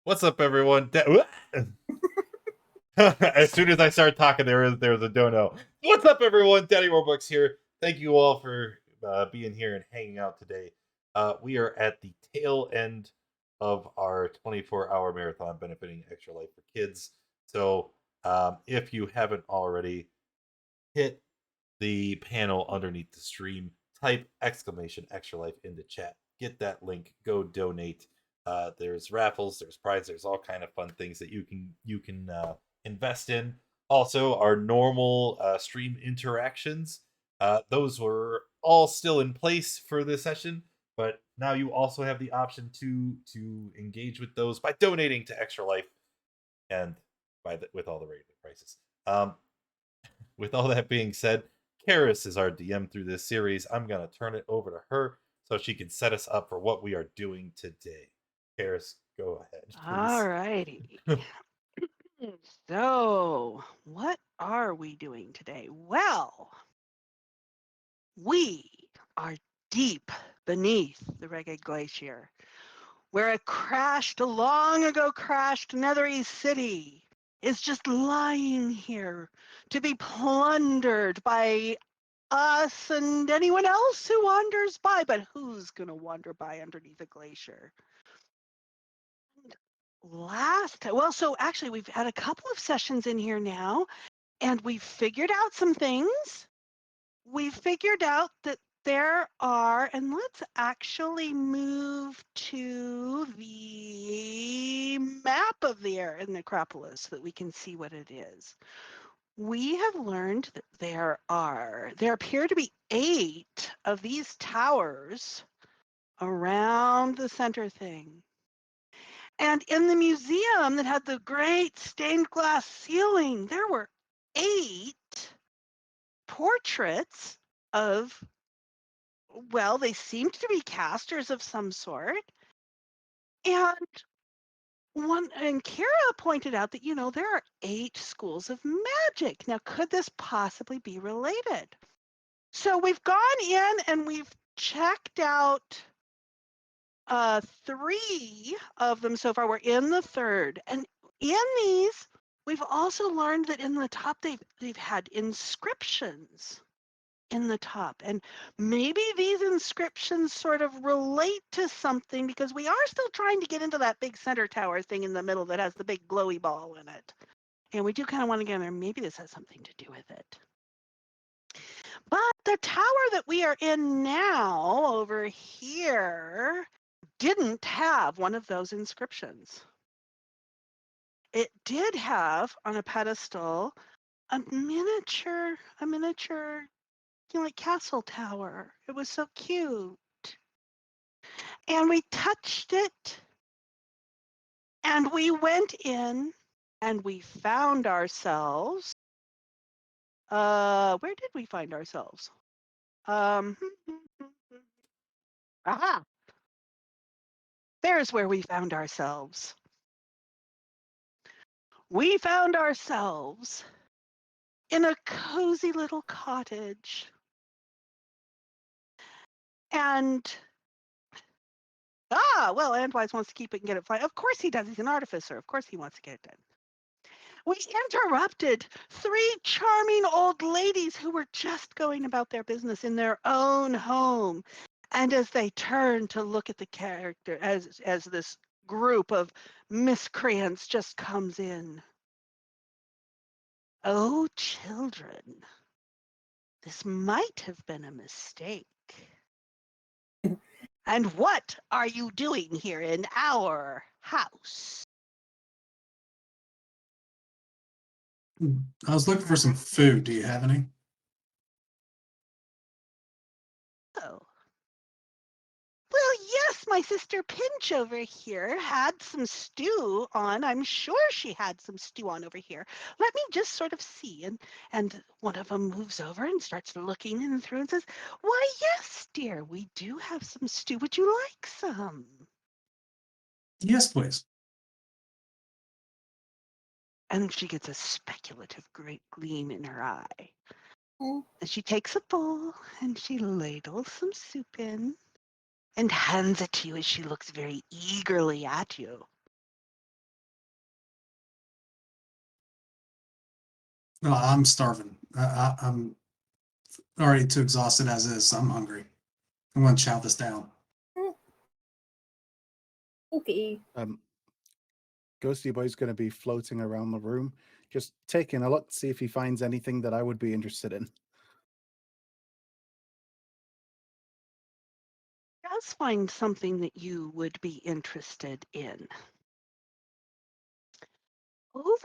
What's up, everyone? As soon as I started talking, there was a dono. What's up, everyone? Daddy Robux here. Thank you all for being here and hanging out today. We are at the tail end of our 24-hour marathon benefiting Extra Life for Kids. So, if you haven't already, hit the panel underneath the stream, type exclamation extra life into chat, get that link, go donate. There's raffles, there's prizes, there's all kind of fun things that you can invest in. Also, our normal stream interactions, those were all still in place for this session, but now you also have the option to engage with those by donating to Extra Life and with all the rated prices. Um, with all that being said, Karis is our DM through this series. I'm going to turn it over to her so she can set us up for what we are doing today. Karis, go ahead, All please. righty. So, what are we doing today? Well, we are deep beneath the Reggae Glacier, where a long ago crashed Netherese city is just lying here to be plundered by us and anyone else who wanders by. But who's going to wander by underneath a glacier? So actually, we've had a couple of sessions in here now, and we've figured out some things. We've figured out that there are, and let's actually move to the map of the necropolis so that we can see what it is. We have learned that there appear to be 8 of these towers around the center thing. And in the museum that had the great stained glass ceiling, there were 8 portraits of, well, they seemed to be casters of some sort. And Kara pointed out that, there are 8 schools of magic. Now, could this possibly be related? So we've gone in and we've checked out 3 of them so far. We're in the third. And in these, we've also learned that in the top they've had inscriptions in the top. And maybe these inscriptions sort of relate to something because we are still trying to get into that big center tower thing in the middle that has the big glowy ball in it. And we do kind of want to get in there. Maybe this has something to do with it. But the tower that we are in now over here didn't have one of those inscriptions. It did have on a pedestal a miniature, like castle tower. It was so cute. And we touched it and we went in and we found ourselves. Where did we find ourselves? Um, aha, there's where we found ourselves. We found ourselves in a cozy little cottage. And well, Andwise wants to keep it and get it fine. Of course he does. He's an artificer. Of course he wants to get it done. We interrupted 3 charming old ladies who were just going about their business in their own home. And as they turned to look at the character, as this group of miscreants just comes in. Oh, children, this might have been a mistake. And what are you doing here in our house? I was looking for some food. Do you have any? Oh. Well, yes, my sister Pinch over here had some stew on. I'm sure she had some stew on over here. Let me just sort of see. And one of them moves over and starts looking in through and says, "Why, yes, dear, we do have some stew. Would you like some?" Yes, please. And she gets a speculative great gleam in her eye. And she takes a bowl and she ladles some soup in and hands it to you as she looks very eagerly at you. No, I'm starving. I'm already too exhausted as is. I'm hungry. I'm going to chow this down. Okay. Ghosty Boy's going to be floating around the room, just taking a look to see if he finds anything that I would be interested in. Does find something that you would be interested in. Over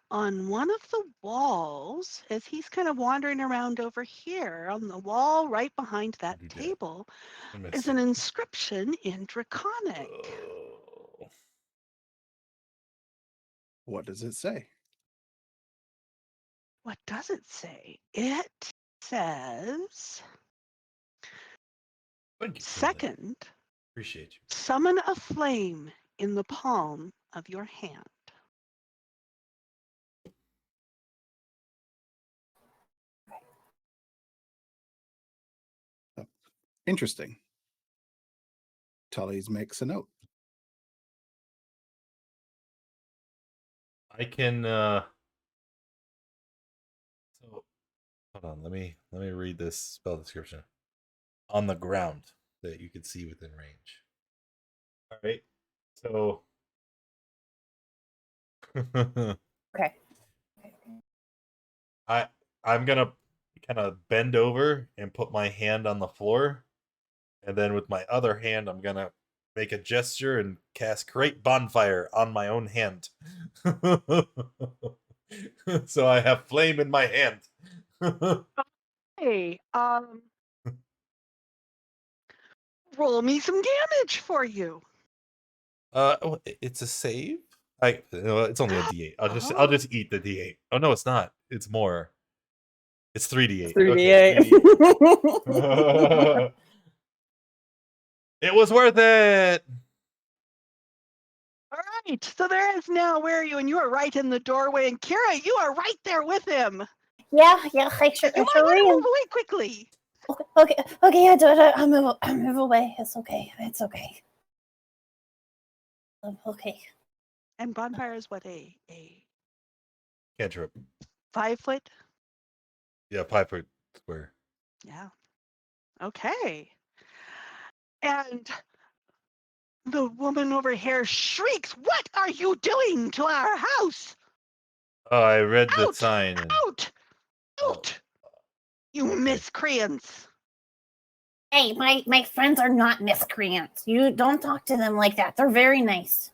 on one of the walls, as he's kind of wandering around over here, on the wall right behind that You did. table, I missed is it. an inscription in Draconic. Oh. What does it say? What does it say? It says, Thank you, Kimberly. second, Appreciate you. summon a flame in the palm of your hand. Interesting. Tully's makes a note. I can so hold on, let me read this spell description. On the ground that you can see within range. All right. So Okay. I'm gonna kind of bend over and put my hand on the floor, and then with my other hand I'm gonna make a gesture and cast Create Bonfire on my own hand. So I have flame in my hand. Hey, roll me some damage for you. It's a save. It's only a D8. I'll just eat the D8. Oh no, it's not. It's more. It's 3D8. 3d8. Okay, 3D8. It was worth it. All right, so there is now, where are you? And you are right in the doorway. And Kira, you are right there with him. Yeah, I You might sure want to am. move away quickly. Okay, I do it. I'll move away. It's okay. Okay. And bonfire is what, a Cantrip. 5 foot? Yeah, 5 foot square. Yeah. Okay. And the woman over here shrieks, "What are you doing to our house? Oh, I read the Out! sign. And... Out! Out! You okay. miscreants!" Hey, my friends are not miscreants. You don't talk to them like that. They're very nice.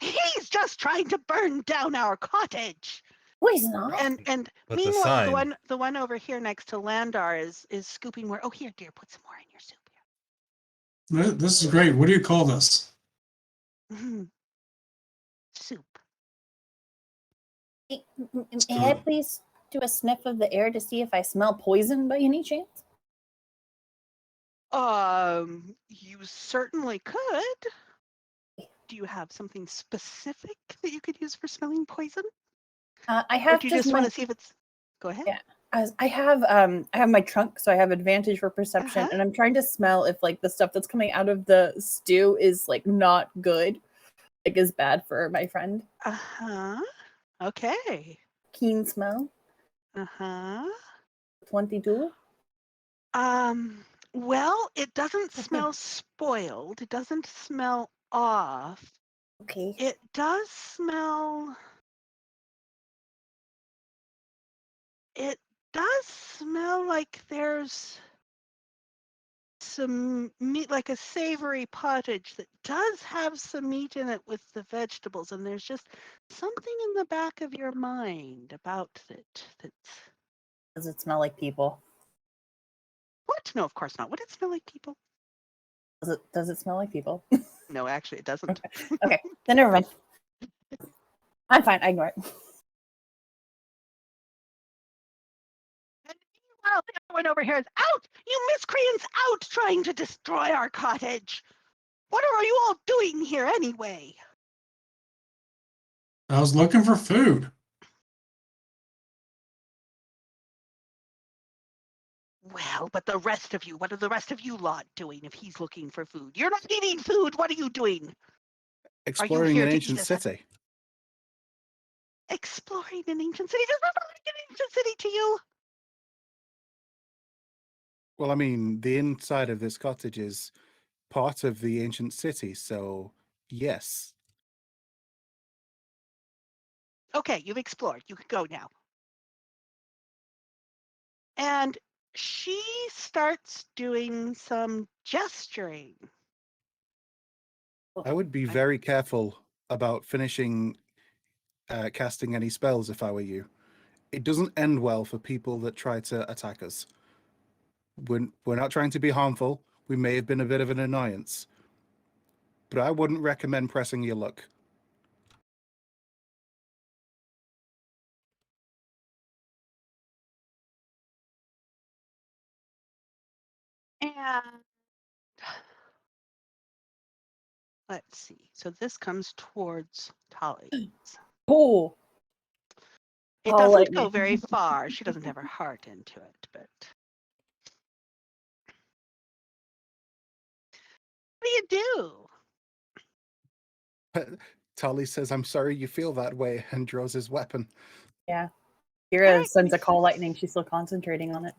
He's just trying to burn down our cottage. No, he's not. And But meanwhile, sign. the one over here next to Landar is scooping more. Oh, here, dear, put some more in your soup This is great. What do you call this? here. Soup. May I please do a sniff of the air to see if I smell poison by any chance? You certainly could. Do you have something specific that you could use for smelling poison? I Or have do you just want to see if it's... Go ahead. Yeah. I have my trunk, so I have advantage for perception, and I'm trying to smell if like the stuff that's coming out of the stew is like not good, like is bad for my friend. Okay. Keen smell. 22. Well, it doesn't smell spoiled. It doesn't smell off. Okay. It does smell... It does smell like there's some meat, like a savory pottage that does have some meat in it with the vegetables, and there's just something in the back of your mind about it that's... Does it smell like people? What? No, of course not. Would it smell like people? Does it smell like people? No, actually, it doesn't. Okay, then never mind. I'm fine. I ignore it. And meanwhile, everyone over here is out! You miscreants, out, trying to destroy our cottage! What are you all doing here anyway? I was looking for food. Well, but the rest of you, what are the rest of you lot doing if he's looking for food? You're not eating food. What are you doing? Exploring here an to ancient eat us? city. exploring an ancient city does not look like an ancient city to you. Well, I mean, the inside of this cottage is part of the ancient city, so yes. Okay, you've explored. You can go now. And she starts doing some gesturing. I would be I- very careful about finishing casting any spells if I were you. It doesn't end well for people that try to attack us. We're not trying to be harmful. We may have been a bit of an annoyance, but I wouldn't recommend pressing your luck. And let's see. So this comes towards Tali. Oh, It Oh, doesn't lightning. go very far. She doesn't have her heart into it, but what do you do? Tali says, "I'm sorry you feel that way," and draws his weapon. yeah. All Kira right, sends a give call me lightning. She's still concentrating on it.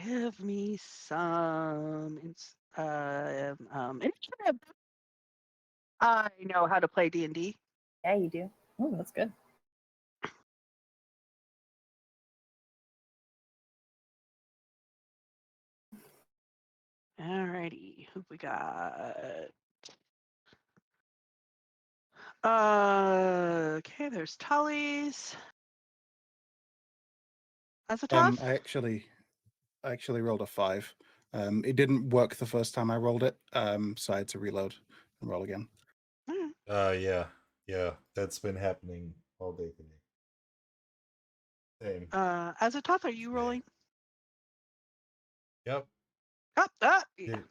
Give me some initiative. I know how to play D&D. Yeah, you do. Oh, that's good. Alrighty, who we got? Okay, there's Tully's. That's a tough. I actually rolled a 5. It didn't work the first time I rolled it, so I had to reload and roll again. Yeah, that's been happening all day today. Same. As a tough, are you Yeah. rolling? Yep. Yeah.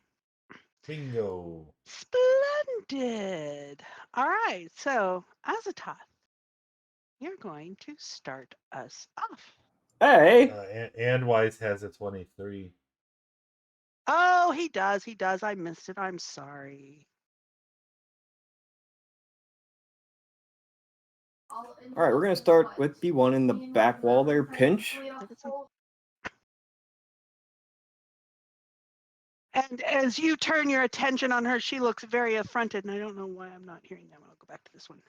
Bingo. Splendid. All right, so Azatoth, you're going to start us off. Hey, And Wise has a 23. Oh, he does. He does. I missed it. I'm sorry. all right, we're gonna start with the one in the back wall there, Pinch. And as you turn your attention on her, she looks very affronted, and I don't know why I'm not hearing them. I'll go back to this one.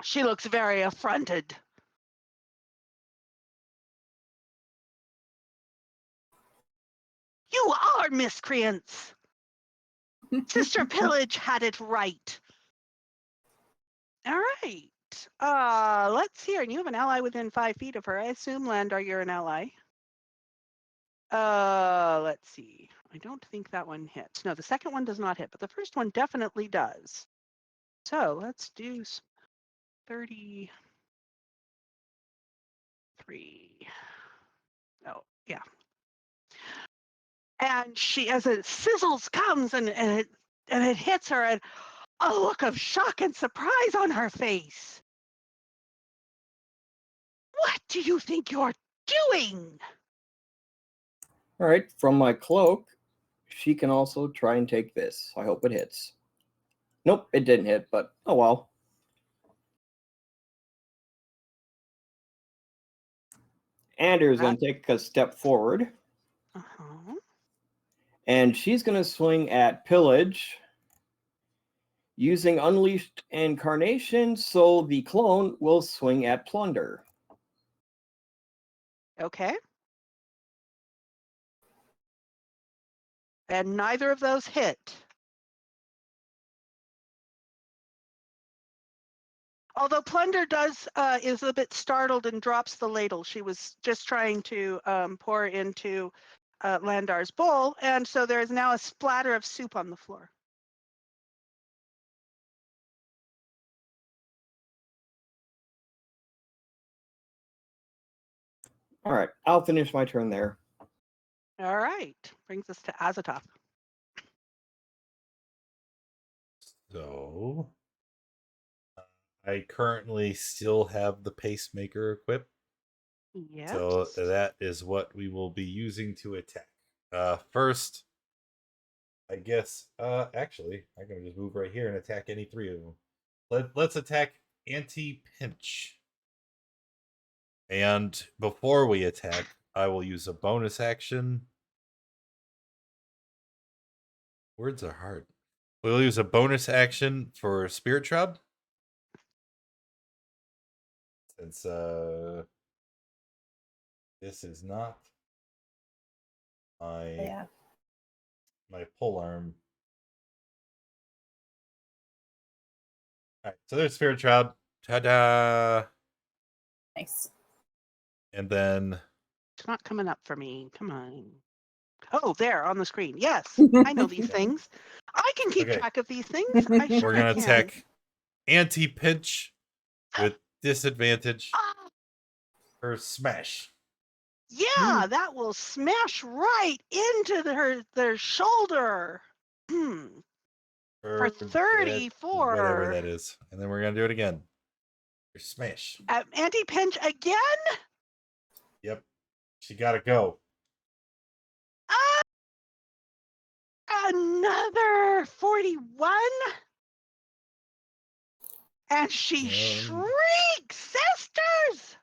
She looks very affronted. You are miscreants. Sister Pillage had it right. All right. Let's hear. And you have an ally within 5 feet of her. I assume, Landar, you're an ally. Let's see. I don't think that one hits. No, the second one does not hit, but the first one definitely does. So let's do 33. Oh, yeah. And she, as it sizzles, comes and it hits her, and a look of shock and surprise on her face. What do you think you're doing? All right, from my cloak, she can also try and take this. I hope it hits. Nope, it didn't hit, but oh well. Andrew's going to take a step forward. Uh-huh. And she's going to swing at Pillage using Unleashed Incarnation, so the clone will swing at Plunder. Okay. And neither of those hit. Although Plunder is a bit startled and drops the ladle. She was just trying to pour into Landar's bowl, and so there is now a splatter of soup on the floor. All right, I'll finish my turn there. All right, brings us to Azatoth. So I currently still have the pacemaker equipped. Yes. So that is what we will be using to attack. First, I guess, actually, I'm going to just move right here and attack any 3 of them. Let's attack anti-pinch. And before we attack, I will use a bonus action. Words are hard. We'll use a bonus action for Spirit Shroud. Since this is not my my polearm. Alright, so there's Spirit Shroud. Ta-da! Nice. And then It's not coming up for me. Come on. Oh, there on the screen. Yes, I know these things. I can keep Okay. track of these things. I sure we're gonna can. attack anti-pinch with disadvantage Ah, for smash. yeah, that will smash right into their shoulder. For that- 34. whatever that is. And then we're gonna do it again. For smash. Anti-pinch again? Yep. She gotta go. Ah, another 41? And she shrieks, sisters!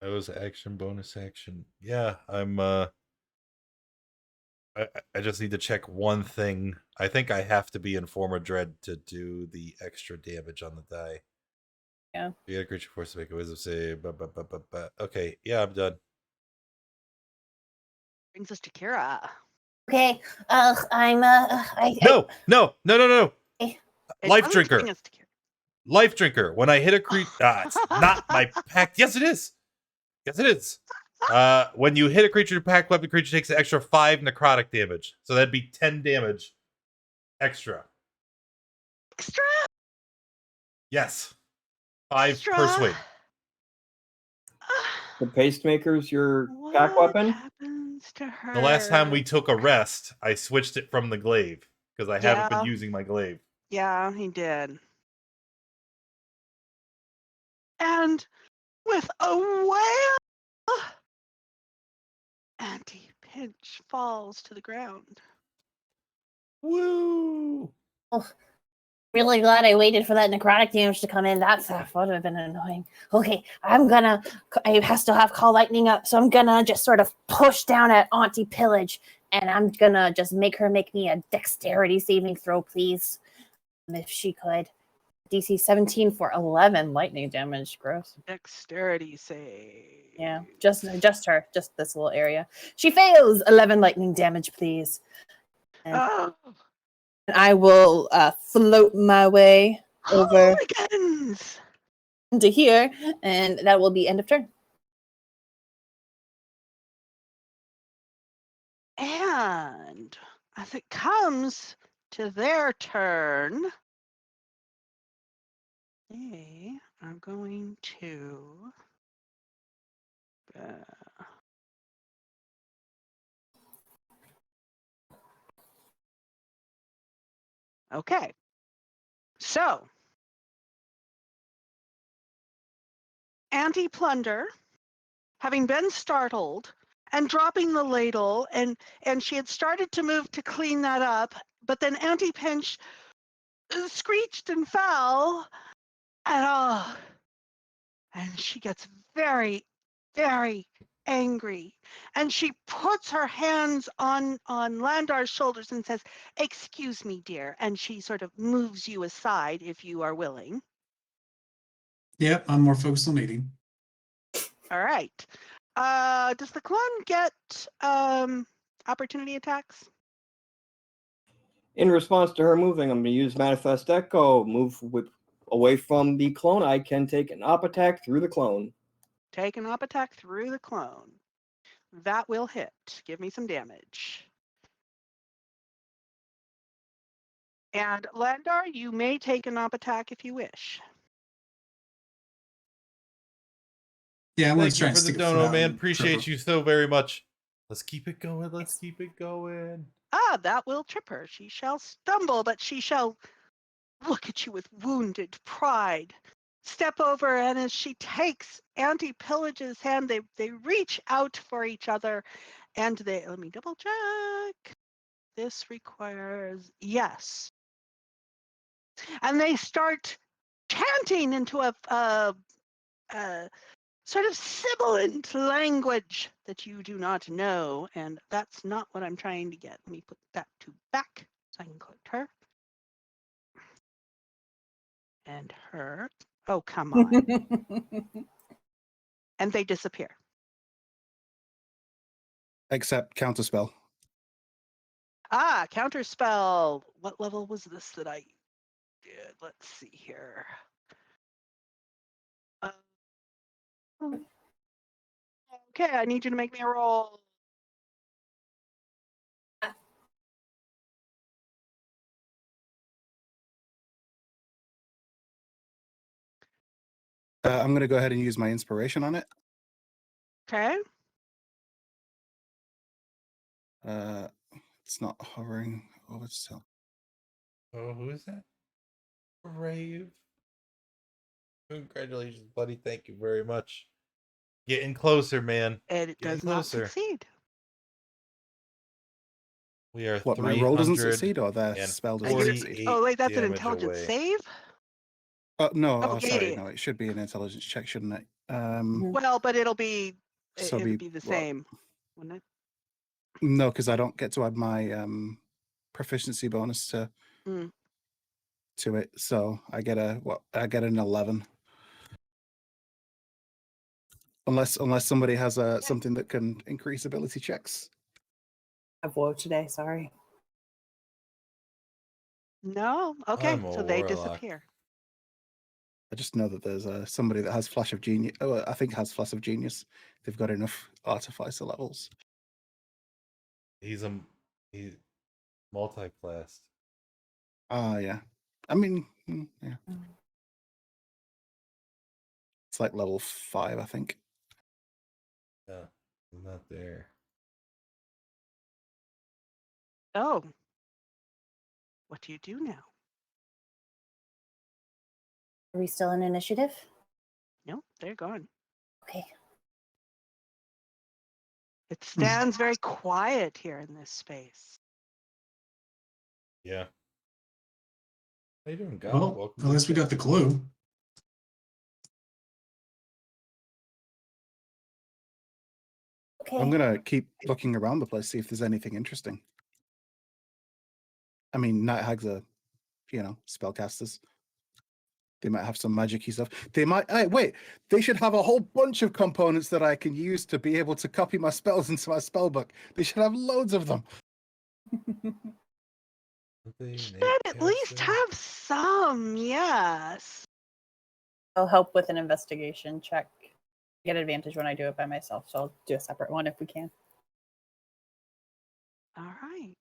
That was action, bonus action. Yeah, I'm I just need to check one thing. I think I have to be in Form of Dread to do the extra damage on the die. Yeah. You got a creature force to make a wisdom save. Okay, yeah, I'm done. Brings us to Kira. Okay, I'm No. It Life doesn't drinker. bring us to Kira. Life drinker. When I hit a creature, it's not my pact. Yes, it is. Yes, it is. When you hit a creature to pact weapon, creature takes an extra 5 necrotic damage. So that'd be 10 damage extra. Extra? Yes. 5 Extra? per swing. The pacemaker's your What pack weapon? happens to her? The last time we took a rest, I switched it from the glaive because I haven't been Yeah. using my glaive. Yeah, he did. And with a wail, anti-pinch falls to the ground. Woo! really glad I waited for that necrotic damage to come in. That would have been annoying. Okay, I still have Call Lightning up, so I'm gonna just sort of push down at Auntie Pillage, and I'm gonna just make her make me a dexterity saving throw, please. If she could. DC 17 for 11 lightning damage. Gross. Dexterity save. Yeah, just her, just this little area. She fails 11 lightning damage, please. And Oh, I will float my way over hooligans! into here, and that will be end of turn. And as it comes to their turn, they are going to okay. So anti-plunder, having been startled and dropping the ladle, and she had started to move to clean that up, but then anti-pinch screeched and fell, and she gets very, very angry, and she puts her hands on Landar's shoulders and says, "Excuse me, dear," and she sort of moves you aside if you are willing. Yep, I'm more focused on eating. All right. Does the clone get opportunity attacks? In response to her moving, I'm going to use Manifest Echo. Move away from the clone. I can take an op attack through the clone. Take an op attack through the clone. That will hit. Give me some damage. And Landar, you may take an op attack if you wish. Yeah, I'm going Thank to try you and for the stick it for dono, that man. one, Appreciate Trevor. you so very much. Let's keep it going. Let's keep it going. That will trip her. She shall stumble, but she shall look at you with wounded pride. Step over, and as she takes Auntie Pillage's hand, they reach out for each other, and let me double check. this requires yes. And they start chanting into a sort of sibilant language that you do not know, and that's not what I'm trying to get. Let me put that to back so I can quote her. And her. Oh, come on. And they disappear. Except counterspell. Ah, counterspell. What level was this that I did? Let's see here. Okay, I need you to make me a roll. I'm going to go ahead and use my inspiration on it. Okay. It's not hovering over still. Oh, who is that? Brave. Congratulations, buddy. Thank you very much. Getting closer, man. And it Getting does not closer. succeed. We are What, my roll doesn't 300 succeed, or their and spell doesn't succeed? 48 Oh, wait, that's an damage intelligence away. save? No, Okay. sorry, no, it should be an intelligence check, shouldn't it? Well, but it'll be So it'll be be the what? same, wouldn't it? No, because I don't get to add my proficiency bonus to Mm. it, so I get an 11. Unless somebody has something that can increase ability checks. I've woe today, sorry. No. Okay, I'm a so they warlock. disappear. I just know that there's somebody that has Flash of Genius. Oh, I think has Flash of Genius. They've got enough artificer levels. He's multi-classed. Yeah. I mean, yeah. It's like level 5, I think. Yeah, I'm not there. Oh. What do you do now? Are we still in initiative? No, they're gone. Okay. It stands very quiet here in this space. Yeah. How you doing, Gal? Well, Welcome at to least we the got the clue. Okay. I'm gonna keep looking around the place, see if there's anything interesting. I mean, night hags are, spellcasters. They might have some magic-y stuff. They might. Hey, wait. They should have a whole bunch of components that I can use to be able to copy my spells into my spell book. They should have loads of them. Should at least have some, yes. I'll help with an investigation check. I get advantage when I do it by myself, so I'll do a separate one if we can. All right.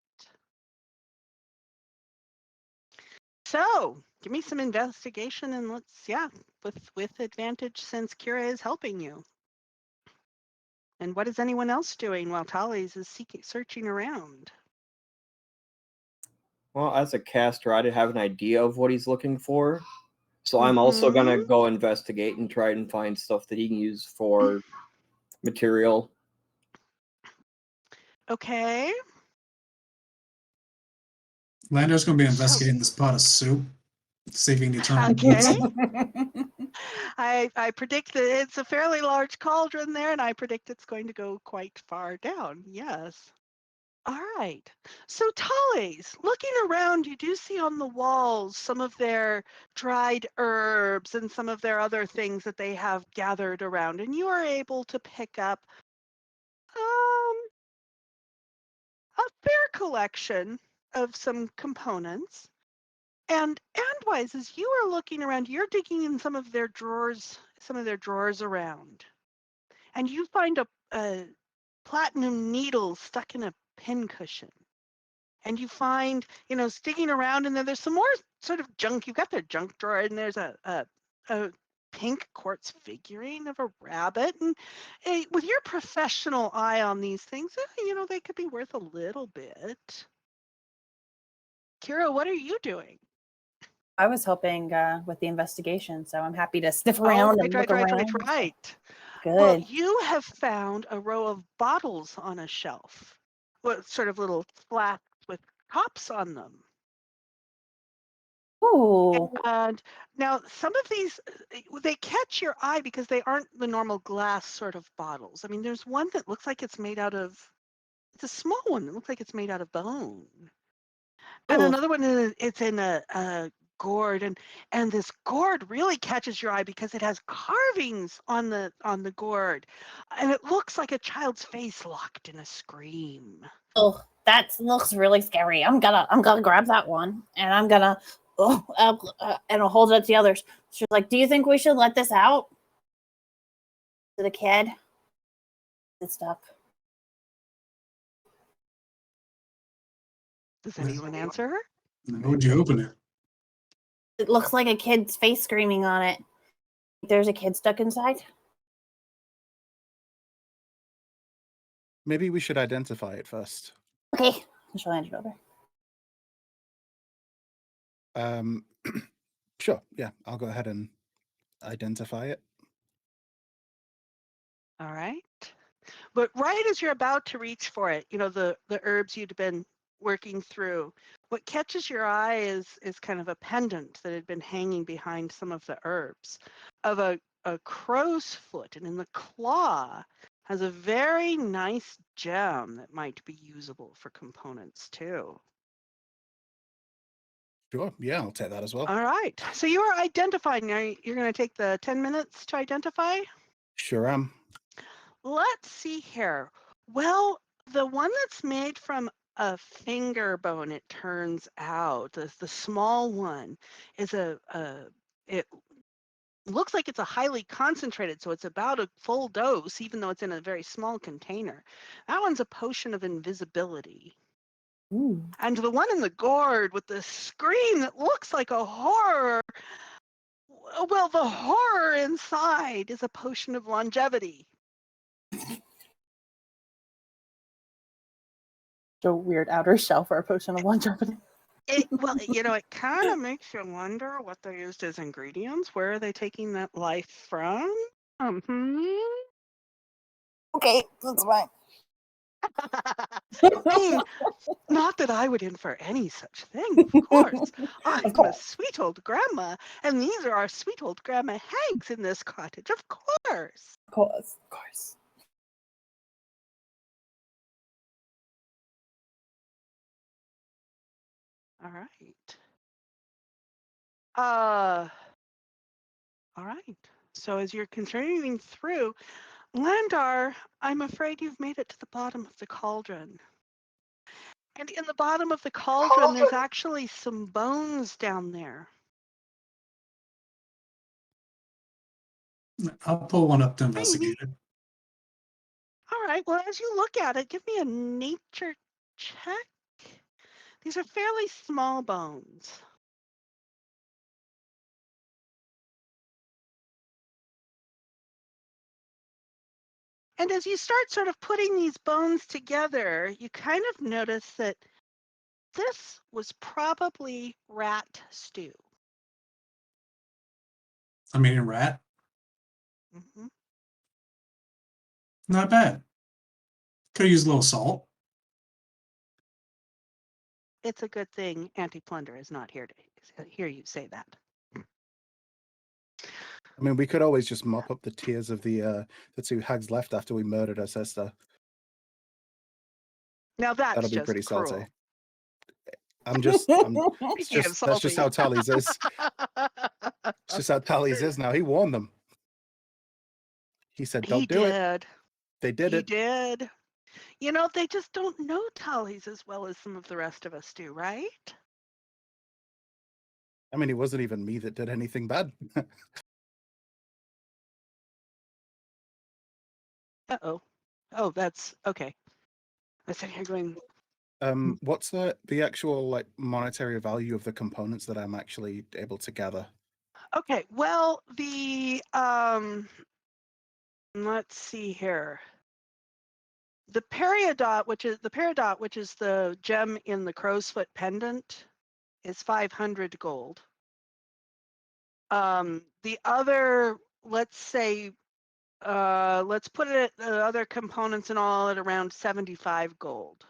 So, give me some investigation and let's, with advantage since Kira is helping you. And what is anyone else doing while Tally's is searching around? Well, as a caster, I have an idea of what he's looking for. So I'm also going to go investigate and try and find stuff that he can use for material. Okay. Lando's going to be investigating this pot of soup, saving eternal Okay. pizza. I predict that it's a fairly large cauldron there, and I predict it's going to go quite far down. Yes. All right. So Tallies, looking around, you do see on the walls some of their dried herbs and some of their other things that they have gathered around, and you are able to pick up a fair collection of some components. And Andwise, as you are looking around, you're digging in some of their drawers around, and you find a platinum needle stuck in a pincushion. And you find, sticking around, and then there's some more sort of junk. You've got their junk drawer, and there's a pink quartz figurine of a rabbit. And with your professional eye on these things, they could be worth a little bit. Kira, what are you doing? I was helping with the investigation, so I'm happy to sniff around and look around. Right. Good. Well, you have found a row of bottles on a shelf. What sort of little flat with tops on them. Ooh. And now some of these, they catch your eye because they aren't the normal glass sort of bottles. I mean, there's one that looks like it's made out of, it's a small one that looks like it's made out of bone. And Ooh. another one, it's in a gourd, and this gourd really catches your eye because it has carvings on the gourd, and it looks like a child's face locked in a scream. Oh, that looks really scary. I'm gonna grab that one, and I'm gonna and I'll hold it to the others. She's like, "Do you think we should let this out to the kid?" It's stuck. Does anyone answer her? How would you open it? It looks like a kid's face screaming on it. There's a kid stuck inside. Maybe we should identify it first. Okay, she'll hand it over. Sure. Yeah, I'll go ahead and identify it. All right. But right as you're about to reach for it, you know, the herbs you'd been working through, what catches your eye is kind of a pendant that had been hanging behind some of the herbs of a crow's foot, and in the claw has a very nice gem that might be usable for components too. Sure. Yeah, I'll take that as well. All right. So you are identifying. You're going to take the 10 minutes to identify? Sure am. Let's see here. Well, the one that's made from a finger bone, it turns out, the small one is it looks like it's a highly concentrated, so it's about a full dose, even though it's in a very small container. That one's a potion of invisibility. Ooh. And the one in the gourd with the scream that looks like a horror, well, the horror inside is a potion of longevity. A weird outer shell for a potion of longevity. Well, you know, it kind of makes you wonder what they used as ingredients. Where are they taking that life from? Okay, that's fine. I mean, not that I would infer any such thing, of course. I'm a sweet old grandma, and these are our sweet old grandma Hags in this cottage, of course. Of course. All right. All right. So as you're continuing through, Landar, I'm afraid you've made it to the bottom of the cauldron. And in the bottom of the cauldron, there's actually some bones down there. I'll pull one up to Tiny. investigate it. All right. Well, as you look at it, give me a nature check. These are fairly small bones. And as you start sort of putting these bones together, you kind of notice that this was probably rat stew. I mean, a rat. Mm-hmm. Not bad. Could use a little salt. It's a good thing Anti-Plunder is not here to hear you say that. I mean, we could always just mop up the tears of the two hags left after we murdered her sister. Now that's That'll be just pretty cruel. salty. That's just how Tally's is. It's just how Tally's is now. He warned them. He said, "Don't do it." They did it. He did. You know, they just don't know Tallies as well as some of the rest of us do, right? I mean, it wasn't even me that did anything bad. Uh-oh. Oh, that's okay. I said here going, What's the actual like monetary value of the components that I'm actually able to gather? okay, well, the let's see here. The peridot, which is the gem in the crow's foot pendant, is 500 gold. The other, let's say, let's put it at the other components and all at around 75 gold.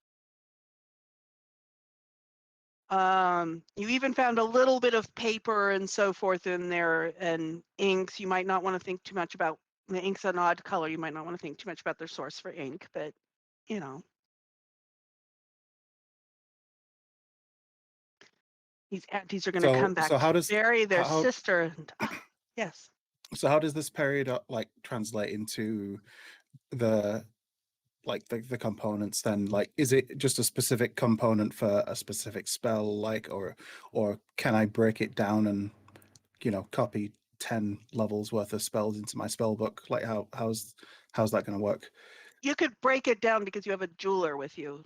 You even found a little bit of paper and so forth in there, and inks. You might not want to think too much about the ink's an odd color. You might not want to think too much about their source for ink, but you know, these aunties are going to come back So how to does bury their how sister. And yes, so how does this period like translate into the the components then? Like, is it just a specific component for a specific spell, like, or can I break it down and copy 10 levels worth of spells into my spell book? Like, how's that going to work? you could break it down because you have a jeweler with you.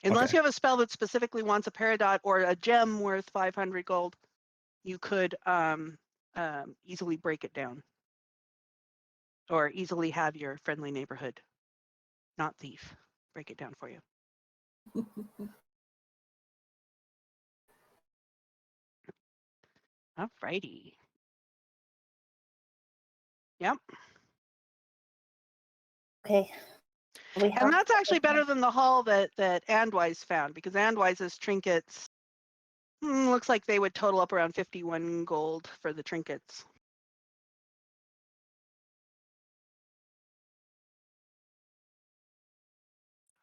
Unless Okay. you have a spell that specifically wants a peridot or a gem worth 500 gold, you could easily break it down. Or easily have your friendly neighborhood, not thief, break it down for you. Alrighty. Yep. Okay. We And that's actually better than the haul that Andwise found, because Andwise's trinkets looks like they would total up around 51 gold for the trinkets.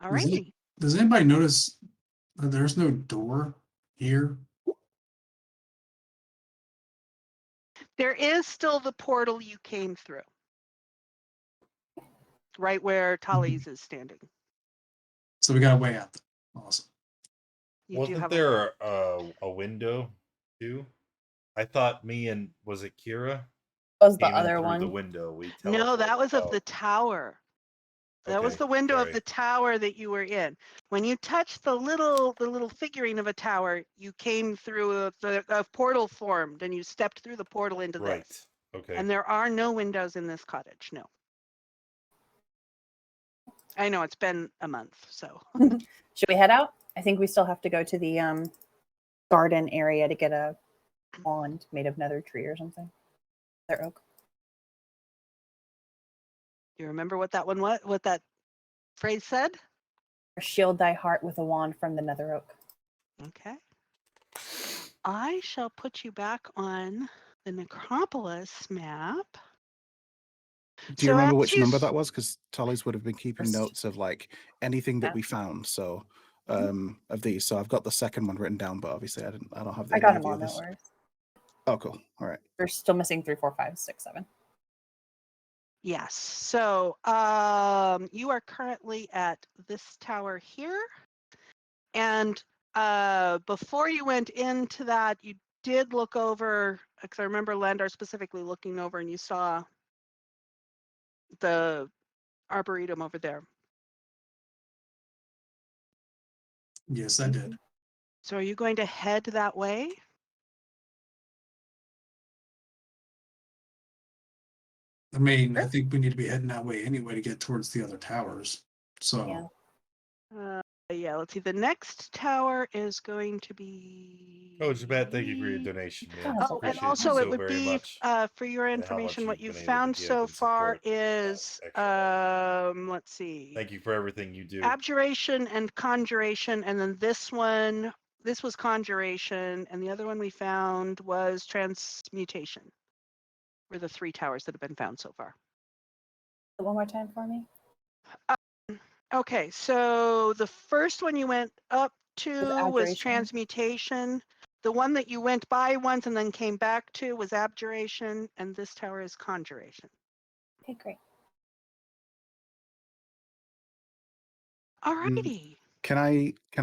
Alrighty. Does anybody notice that there's no door here? There is still the portal you came through, right where Tally's is standing. So we got a way out there. Awesome. You do Wasn't have a way. there a window too? I thought me and was it Kira Was the came in other through the one? window. We No, that teleported was of out. the tower. That was Okay, the window sorry. of the tower that you were in. When you touched the little figurine of a tower, you came through a portal formed, and you stepped through the portal into Right. this. Okay. And there are no windows in this cottage. No. I know it's been a month, so. Should we head out? I think we still have to go to the garden area to get a wand made of nether tree or something. Nether oak. You remember what that one what that phrase said? Or shield thy heart with a wand from the nether oak. Okay. I shall put you back on the Necropolis map. Do you So remember as which you number that was? Because Tally's would have been keeping First. notes of like anything that Yeah. we found. So of these. So I've got the second one written down, but obviously I don't have I any got of him the all, no others. worries. Oh, cool. All right. We're still missing 3, 4, 5, 6, 7. Yes. So you are currently at this tower here. And before you went into that, you did look over, because I remember Landar specifically looking over, and you saw the arboretum over there. Yes, I did. So are you going to head that way? I mean, I think we need to be heading that way anyway to get towards the other towers. So Yeah, let's see. The next tower is going to be. Oh, Jabet, thank you for your donation, man. Oh, Oh, and Appreciate also you it so would very be much. for your and how much information, what you've you've been able to found give so and far support is extra life. let's see. Thank you for everything you do. Abjuration and conjuration, and then this was conjuration, and the other one we found was transmutation. Were the 3 towers that have been found so far. One more time for me. Okay, so the first one you went up to was abjuration. transmutation. The one that you went by once and then came back to was abjuration, and this tower is conjuration. Okay, great. Alrighty. Can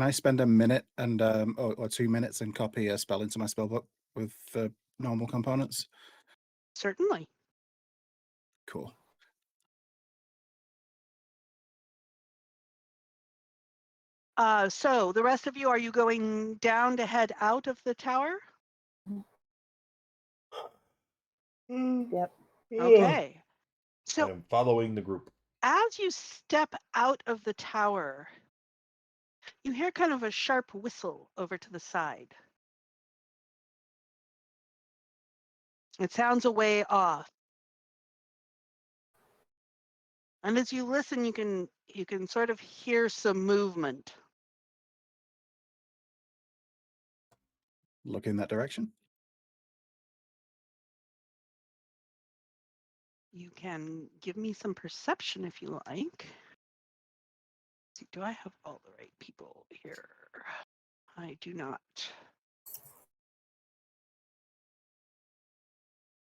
I spend a minute and or 2 minutes and copy a spell into my spell book with the normal components? Certainly. Cool. So the rest of you, are you going down to head out of the tower? Yep. Okay. I So am following the group. as you step out of the tower, you hear kind of a sharp whistle over to the side. It sounds a way off. And as you listen, you can sort of hear some movement. look in that direction. You can give me some perception if you like. See, do I have all the right people here? I do not.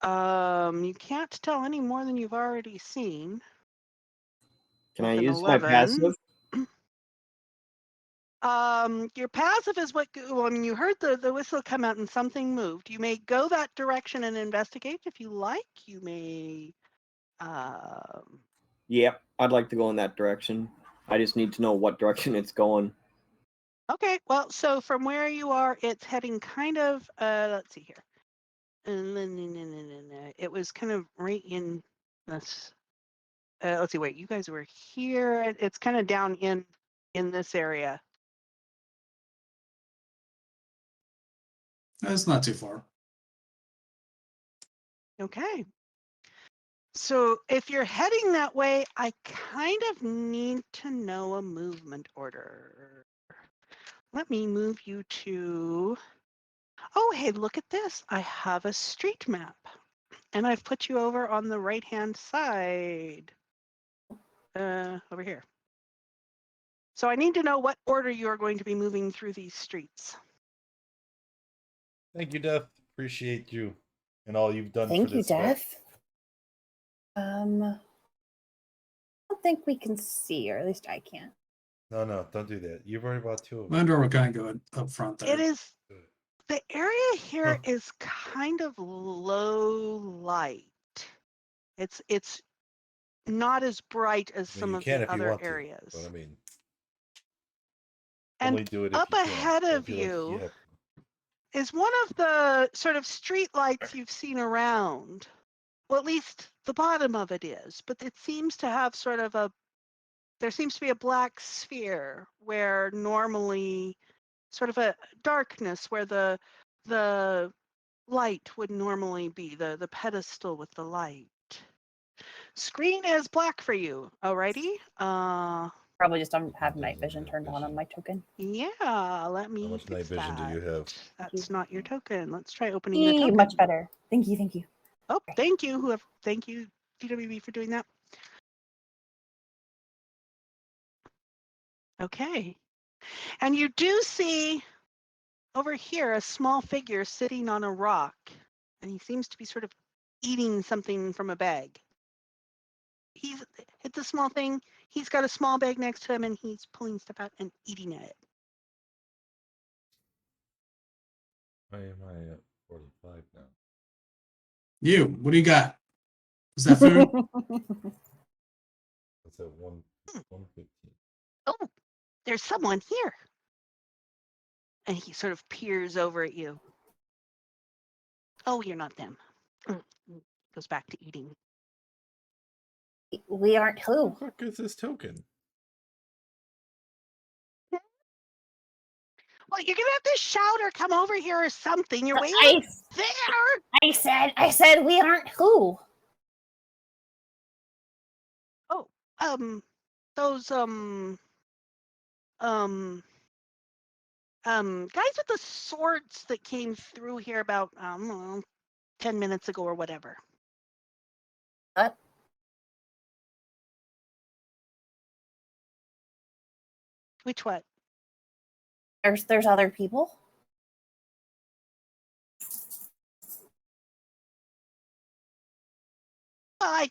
You can't tell any more than you've already seen. Can I With an use my 11. passive? Your passive is what. Well, I mean, you heard the whistle come out and something moved. You may go that direction and investigate if you like. You may. Yep, I'd like to go in that direction. I just need to know what direction it's going. Okay, well, so from where you are, it's heading kind of. Let's see here. It was kind of right in this. Let's see. Wait, you guys were here. It's kind of down in this area. That's not too far. Okay. So if you're heading that way, I kind of need to know a movement order. Let me move you to. Oh, hey, look at this. I have a street map. And I've put you over on the right-hand side. Over here. So I need to know what order you are going to be moving through these streets. Thank you, Death. Appreciate you and all you've done Thank for you, this. event. Death. I don't think we can see, or at least I can't. No, don't do that. You've already bought 2 of them. Landor, we're kind of going up front there. It is. The area here Huh. is kind of low light. It's not as bright as I mean, some you of can the if you other want areas. to, but I mean, And only do it if up you can. ahead Don't of feel like you have is one of the sort of street lights you've seen around. Well, at least the bottom of it is, but it seems to have sort of there seems to be a black sphere where normally sort of a darkness where the light would normally be, the pedestal with the light. Screen is black for you, alrighty? Probably just don't have night vision turned on my token. Yeah, let me How much fix night vision do you that. have? That's not your token. Let's try opening the Eee, token. much better. Thank you, thank you. Oh, thank you, thank you, DWB, for doing that. Okay. And you do see over here a small figure sitting on a rock, and he seems to be sort of eating something from a bag. It's a small thing. He's got a small bag next to him, and he's pulling stuff out and eating it. Why am I at 45 now? You, what do you got? Is that food? That's at 115. Oh, there's someone here. And he sort of peers over at you. Oh, you're not them. Goes back to eating. We aren't who? What the fuck is this token? Well, you're gonna have to shout or come over here or something. You're way I, up there. I said we aren't who? Oh, those guys with the swords that came through here about 10 minutes ago or whatever. What? Which what? There's other people? Well, I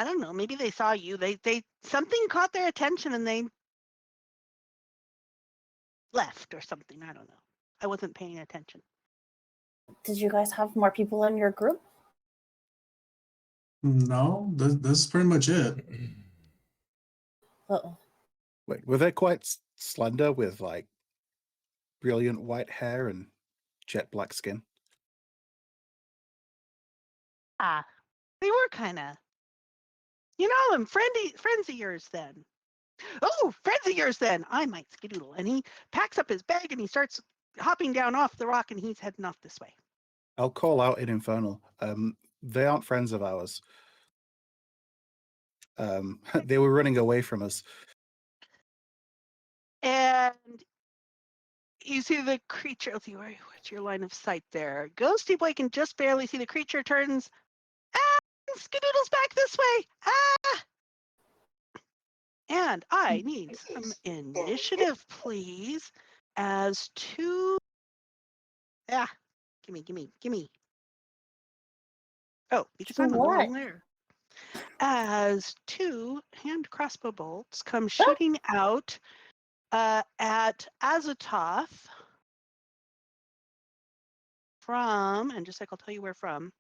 don't know, maybe they saw you. They something caught their attention and they left or something. I don't know. I wasn't paying attention. Did you guys have more people in your group? No, this is pretty much it. Uh-oh. Wait, were they quite slender with like brilliant white hair and jet black skin? They were kind of, you know, them friends of yours then. Oh, friends of yours then. I might skedoodle. And he packs up his bag and he starts hopping down off the rock and he's heading off this way. I'll call out in Infernal. They aren't friends of ours. They were running away from us. And you see the creature. Let's see, what's your line of sight there? Ghosty Boy can just barely see the creature turns. Skadoodles back this way. And I need some initiative, please, as two. Gimme. Oh, because To I'm in the wrong what? layer. As two hand crossbow bolts come shooting out at Azatoth from, and just like I'll tell you where from.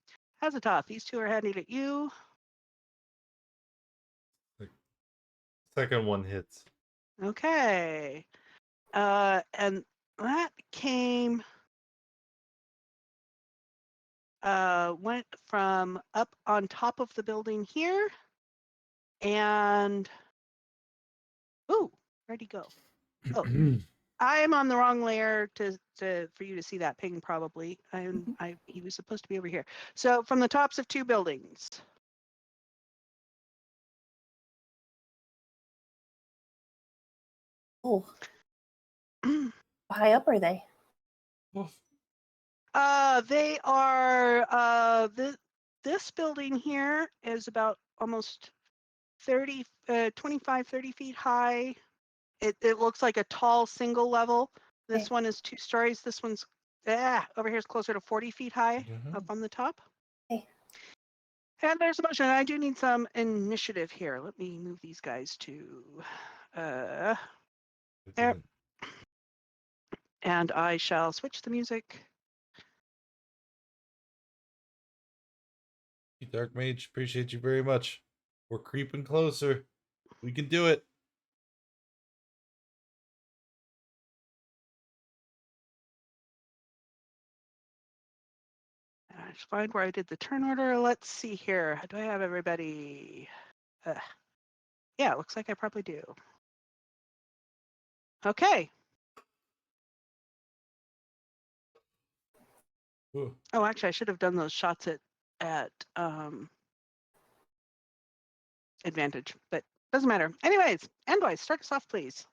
Azatoth, these two are heading at you. Second one hits. Okay. And that came, went from up on top of the building here. And, ooh, where'd he go? Oh, I am on the wrong layer for you to see that ping probably. He was supposed to be over here. So from the tops of two buildings. Oh, how high up are they? They are this building here is about almost 25, 30 feet high. It looks like a tall single level. This Okay. one is 2 stories. This one's over here is closer to 40 feet high up on the top. Okay. And there's a motion. I do need some initiative here. Let me move these guys to there. And I shall switch the music. Dark Mage, appreciate you very much. We're creeping closer. We can do it. I should find where I did the turn order. Let's see here. Do I have everybody? Yeah, it looks like I probably do. Okay. Ooh. Oh, actually, I should have done those shots at advantage, but doesn't matter. Anyways, Endwise, start us off, please.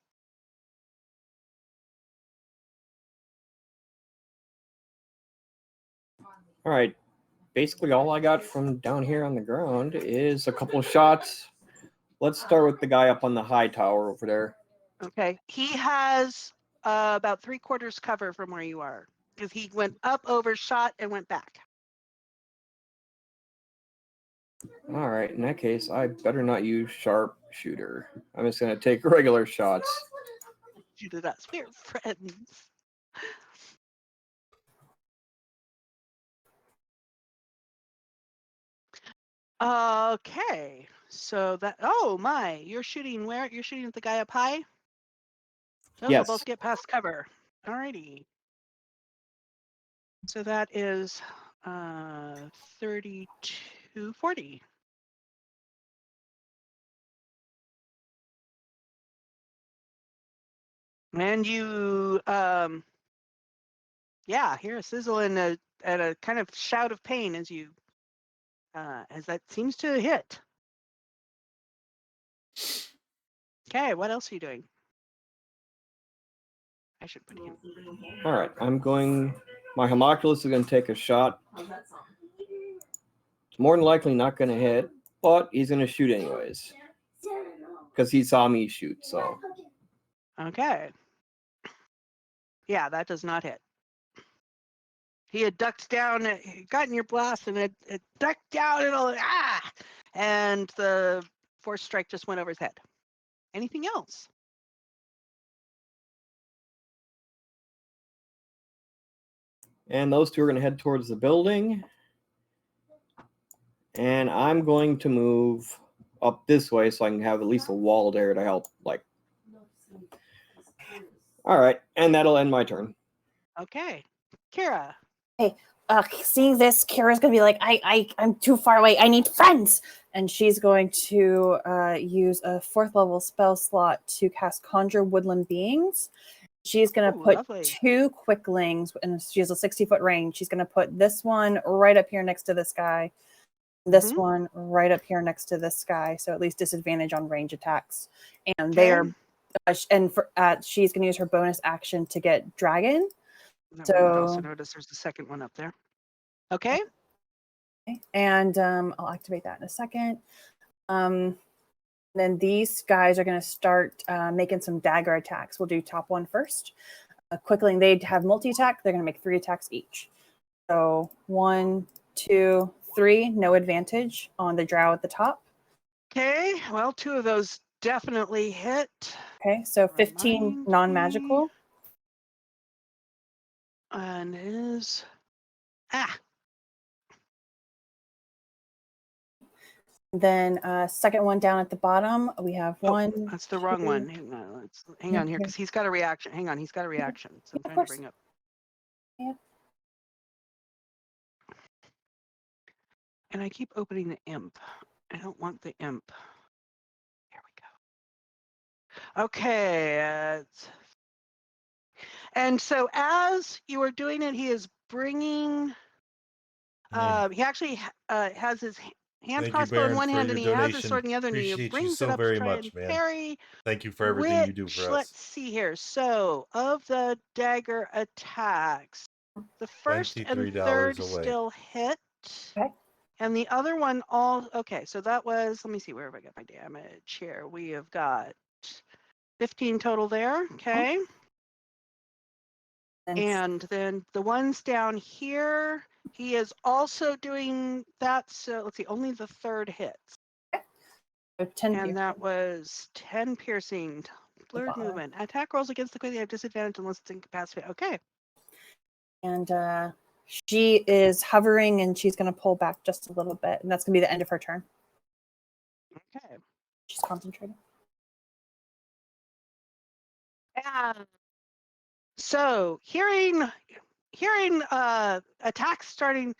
All right. Basically, all I got from down here on the ground is a couple of shots. Let's start with the guy up on the high tower over there. Okay. He has about 3/4 cover from where you are because he went up, overshot, and went back. All right. In that case, I better not use sharpshooter. I'm just going to take regular shots. You did us. We're friends. Okay. So that, oh my, you're shooting where? You're shooting at the guy up high? Those Yes. will both get past cover. Alrighty. So that is 32-40. And you hear a sizzle and a kind of shout of pain as you as that seems to hit. Okay, what else are you doing? I should put him. All right. My homunculus is going to take a shot. It's more than likely not going to hit, but he's going to shoot anyways. Because he saw me shoot, so. Okay. Yeah, that does not hit. He had ducked down, gotten your blast, and it ducked down and the force strike just went over his head. Anything else? And those two are going to head towards the building. And I'm going to move up this way so I can have at least a wall there to help. All right. And that'll end my turn. Okay. Kira. Seeing this, Kira's gonna be like, I'm too far away. I need friends, and she's going to use a 4th level spell slot to cast Conjure Woodland Beings. She's gonna put lovely. 2 quicklings, and she has a 60-foot range. She's gonna put this one right up here next to this guy, this one right up here next to this guy, so at least disadvantage on range attacks. And they are And for she's going to use her bonus action to get dragon. And then we also So- notice there's the second one up there. Okay. And I'll activate that in a second. Then these guys are going to start making some dagger attacks. We'll do top one first. Quickling, they have multi-attack. They're going to make 3 attacks each. So 1, 2, 3. No advantage on the drow at the top. Okay. Well, 2 of those definitely hit. Okay, so 15 Remind me. non-magical. And it is Then second one down at the bottom, we have oh, 1. that's the wrong 2. one. Hang Yeah, on here yeah. because he's got a reaction. Hang on, he's got a reaction. So I'm Of trying course. to bring up. Yeah. And I keep opening the imp. I don't want the imp. Here we go. Okay. And so as you are doing it, he is bringing. He actually has his hand Thank you, crossbow in Baron, one for hand your and he has his donation. sword in the other, and he Appreciate you brings so it up very to try much, and man. parry. Thank you for everything you do for us. Let's see here. So, of the dagger attacks, the first and $23 third away. still hit. Okay. And the other one all okay. So that was, let me see, where have I got my damage here? We have got 15 total there. Okay. And then the ones down here, he is also doing that. So let's see, only the third hits. So 10 And piercing. that was 10 piercing. Blurred bottom. movement. Attack rolls against the quickly have disadvantage unless it's incapacitated. Okay. And she is hovering and she's going to pull back just a little bit. And that's going to be the end of her turn. Okay. She's concentrating. And so hearing attacks starting,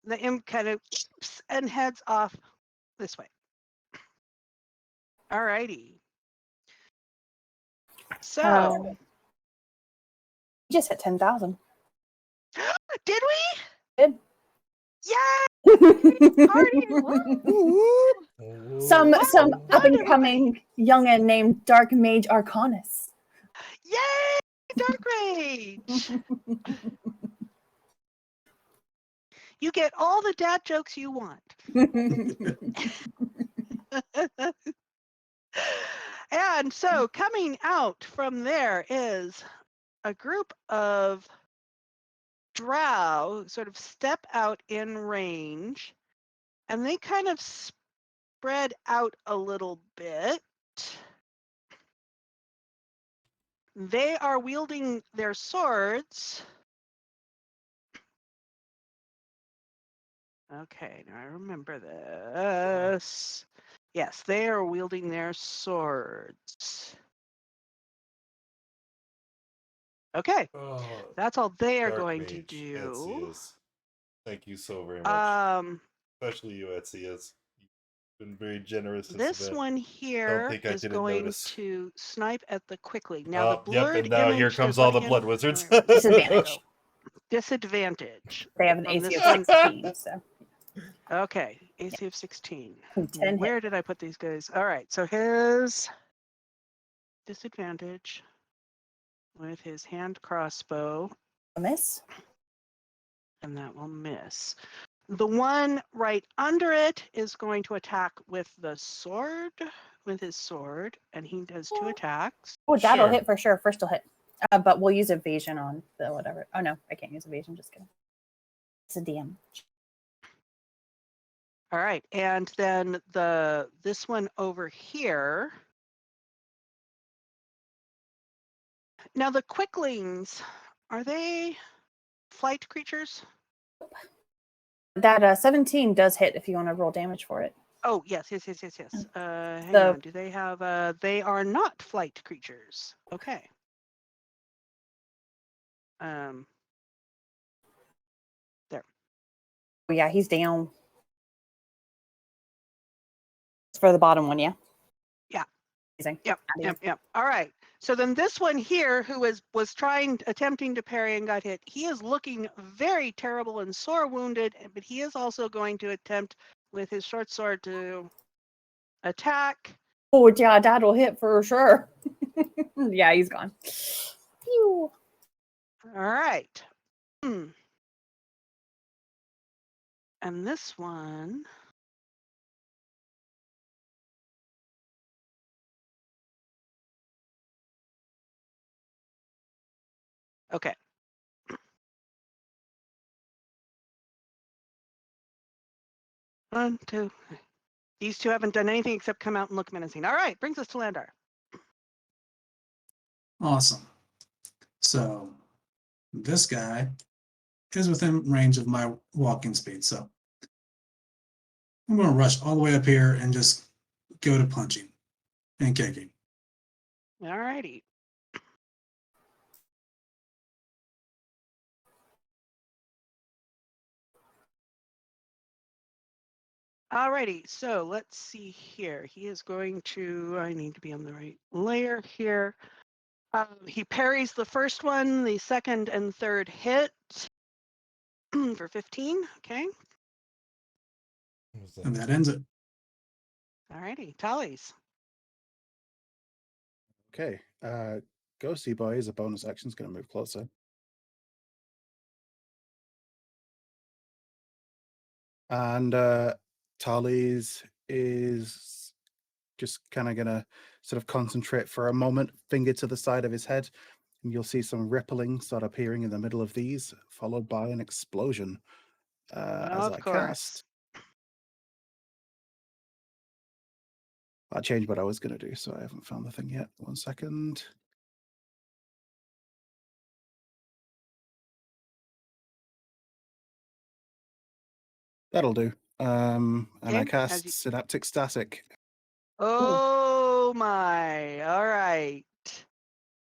the imp kind of and heads off this way. Alrighty. So We just hit 10,000. did we? Did. Yeah! Party! Some Wow, up and everybody. coming youngin named Dark Mage Arcanus. Yay! Dark Rage! You get all the dad jokes you want. And so coming out from there is a group of drow sort of step out in range, and they kind of spread out a little bit. They are wielding their swords. Okay, now I remember this. Yes, they are wielding their swords. Okay, that's all they are Dark going to Mage, do. Etzias. Thank you so very much. Especially you, Etzias. You've been very generous This event. one here think I is didn't going notice. to snipe at the quickly. Now the Yep, blurred and now image here comes is all the letting blood him- wizards. There we go. Disadvantage. Disadvantage. They have an On AC this of one. 16, so Okay, AC of 16. 10 Where hit. did I put these guys? All right, so his disadvantage with his hand crossbow, A miss. and that will miss. The one right under it is going to attack with the sword, with his sword, and he does 2 attacks. Oh, that'll Sure. hit for sure. First will hit. But we'll use evasion on the whatever. Oh no, I can't use evasion. Just kidding. It's a DM. All right, and then this one over here. Now the quicklings, are they flight creatures? That 17 does hit if you want to roll damage for it. Oh, yes. Hang So- on. Do they have they are not flight creatures. Okay. There. Oh, yeah, he's down. It's for the bottom one, yeah? Yeah. Amazing. Yep. All right. So then this one here who was attempting to parry and got hit, he is looking very terrible and sore wounded, but he is also going to attempt with his short sword to attack. Oh, yeah, that'll hit for sure. Yeah, he's gone. Phew. All right. And this one. Okay. One, two. These two haven't done anything except come out and look menacing. All right, brings us to Landar. Awesome. So this guy is within range of my walking speed. So I'm going to rush all the way up here and just go to punching and kicking. All righty. Alrighty, so let's see here. He is going to, I need to be on the right layer here. He parries the first one, the second and third hit for 15. Okay. And that ends it. Alrighty, tallies. Okay. Ghosty Boy is a bonus action. Is going to move closer. And Tally's is just kind of going to sort of concentrate for a moment, finger to the side of his head, and you'll see some rippling start appearing in the middle of these, followed by an explosion as Of I course. cast. I changed what I was going to do, so I haven't found the thing yet. 1 second. That'll do. And I Okay, cast Synaptic Static. Oh my, all right.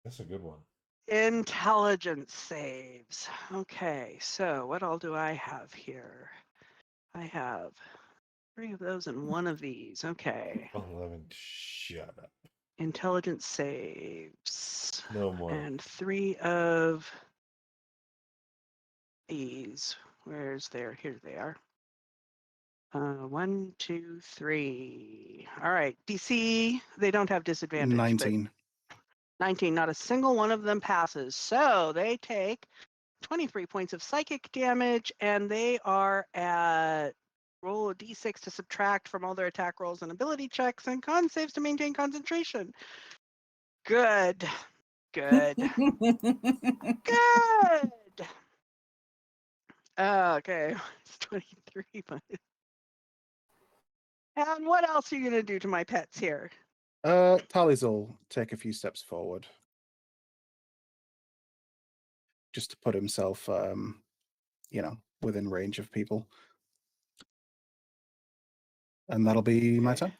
That's a good one. Intelligence saves. Okay, so what all do I have here? I have 3 of those and 1 of these. Okay. 11. Shut up. Intelligence saves. No more. And 3 of these. Where's there? Here they are. 1, 2, 3. All right. DC, they don't have disadvantage. 19. 19, not a single one of them passes. So they take 23 points of psychic damage, and they are at roll a d6 to subtract from all their attack rolls and ability checks and con saves to maintain concentration. Good. Good. Good. Okay. It's 23. But... And what else are you going to do to my pets here? Tally's will take a few steps forward. Just to put himself, within range of people. And that'll be my turn.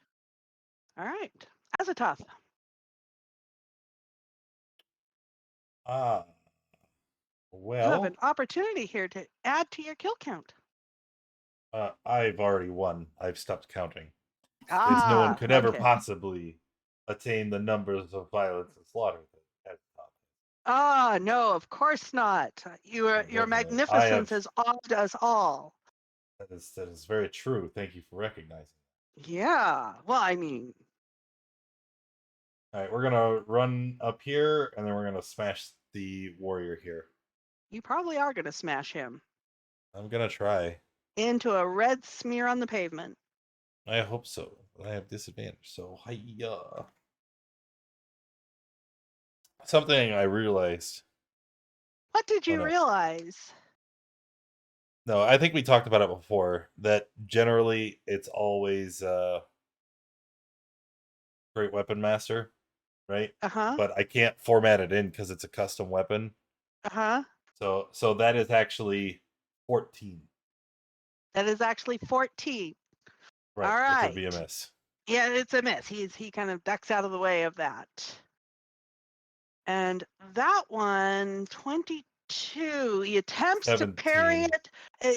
All right. Azatoth. You have Well, an opportunity here to add to your kill count. I've already won. I've stopped counting. Since no one could ever Okay. possibly attain the numbers of violence and slaughter that No, of course not. Your definitely. magnificence has awed us all. That is very true. Thank you for recognizing. Yeah. Well, I mean, All right, we're gonna run up here, and then we're gonna smash the warrior here. you probably are going to smash him I'm gonna try. into a red smear on the pavement. I hope so. But I have disadvantage, so hiya. Something I realized. What did you no. realize? No, I think we talked about it before. That generally it's always Great Weapon Master, right? Uh-huh. But I can't format it in because it's a custom weapon. Uh-huh. So that is actually 14. That is actually 14. Right. All right. Which would be a miss. Yeah, it's a miss. He kind of ducks out of the way of that. And that one, 22. He attempts to parry 17. it.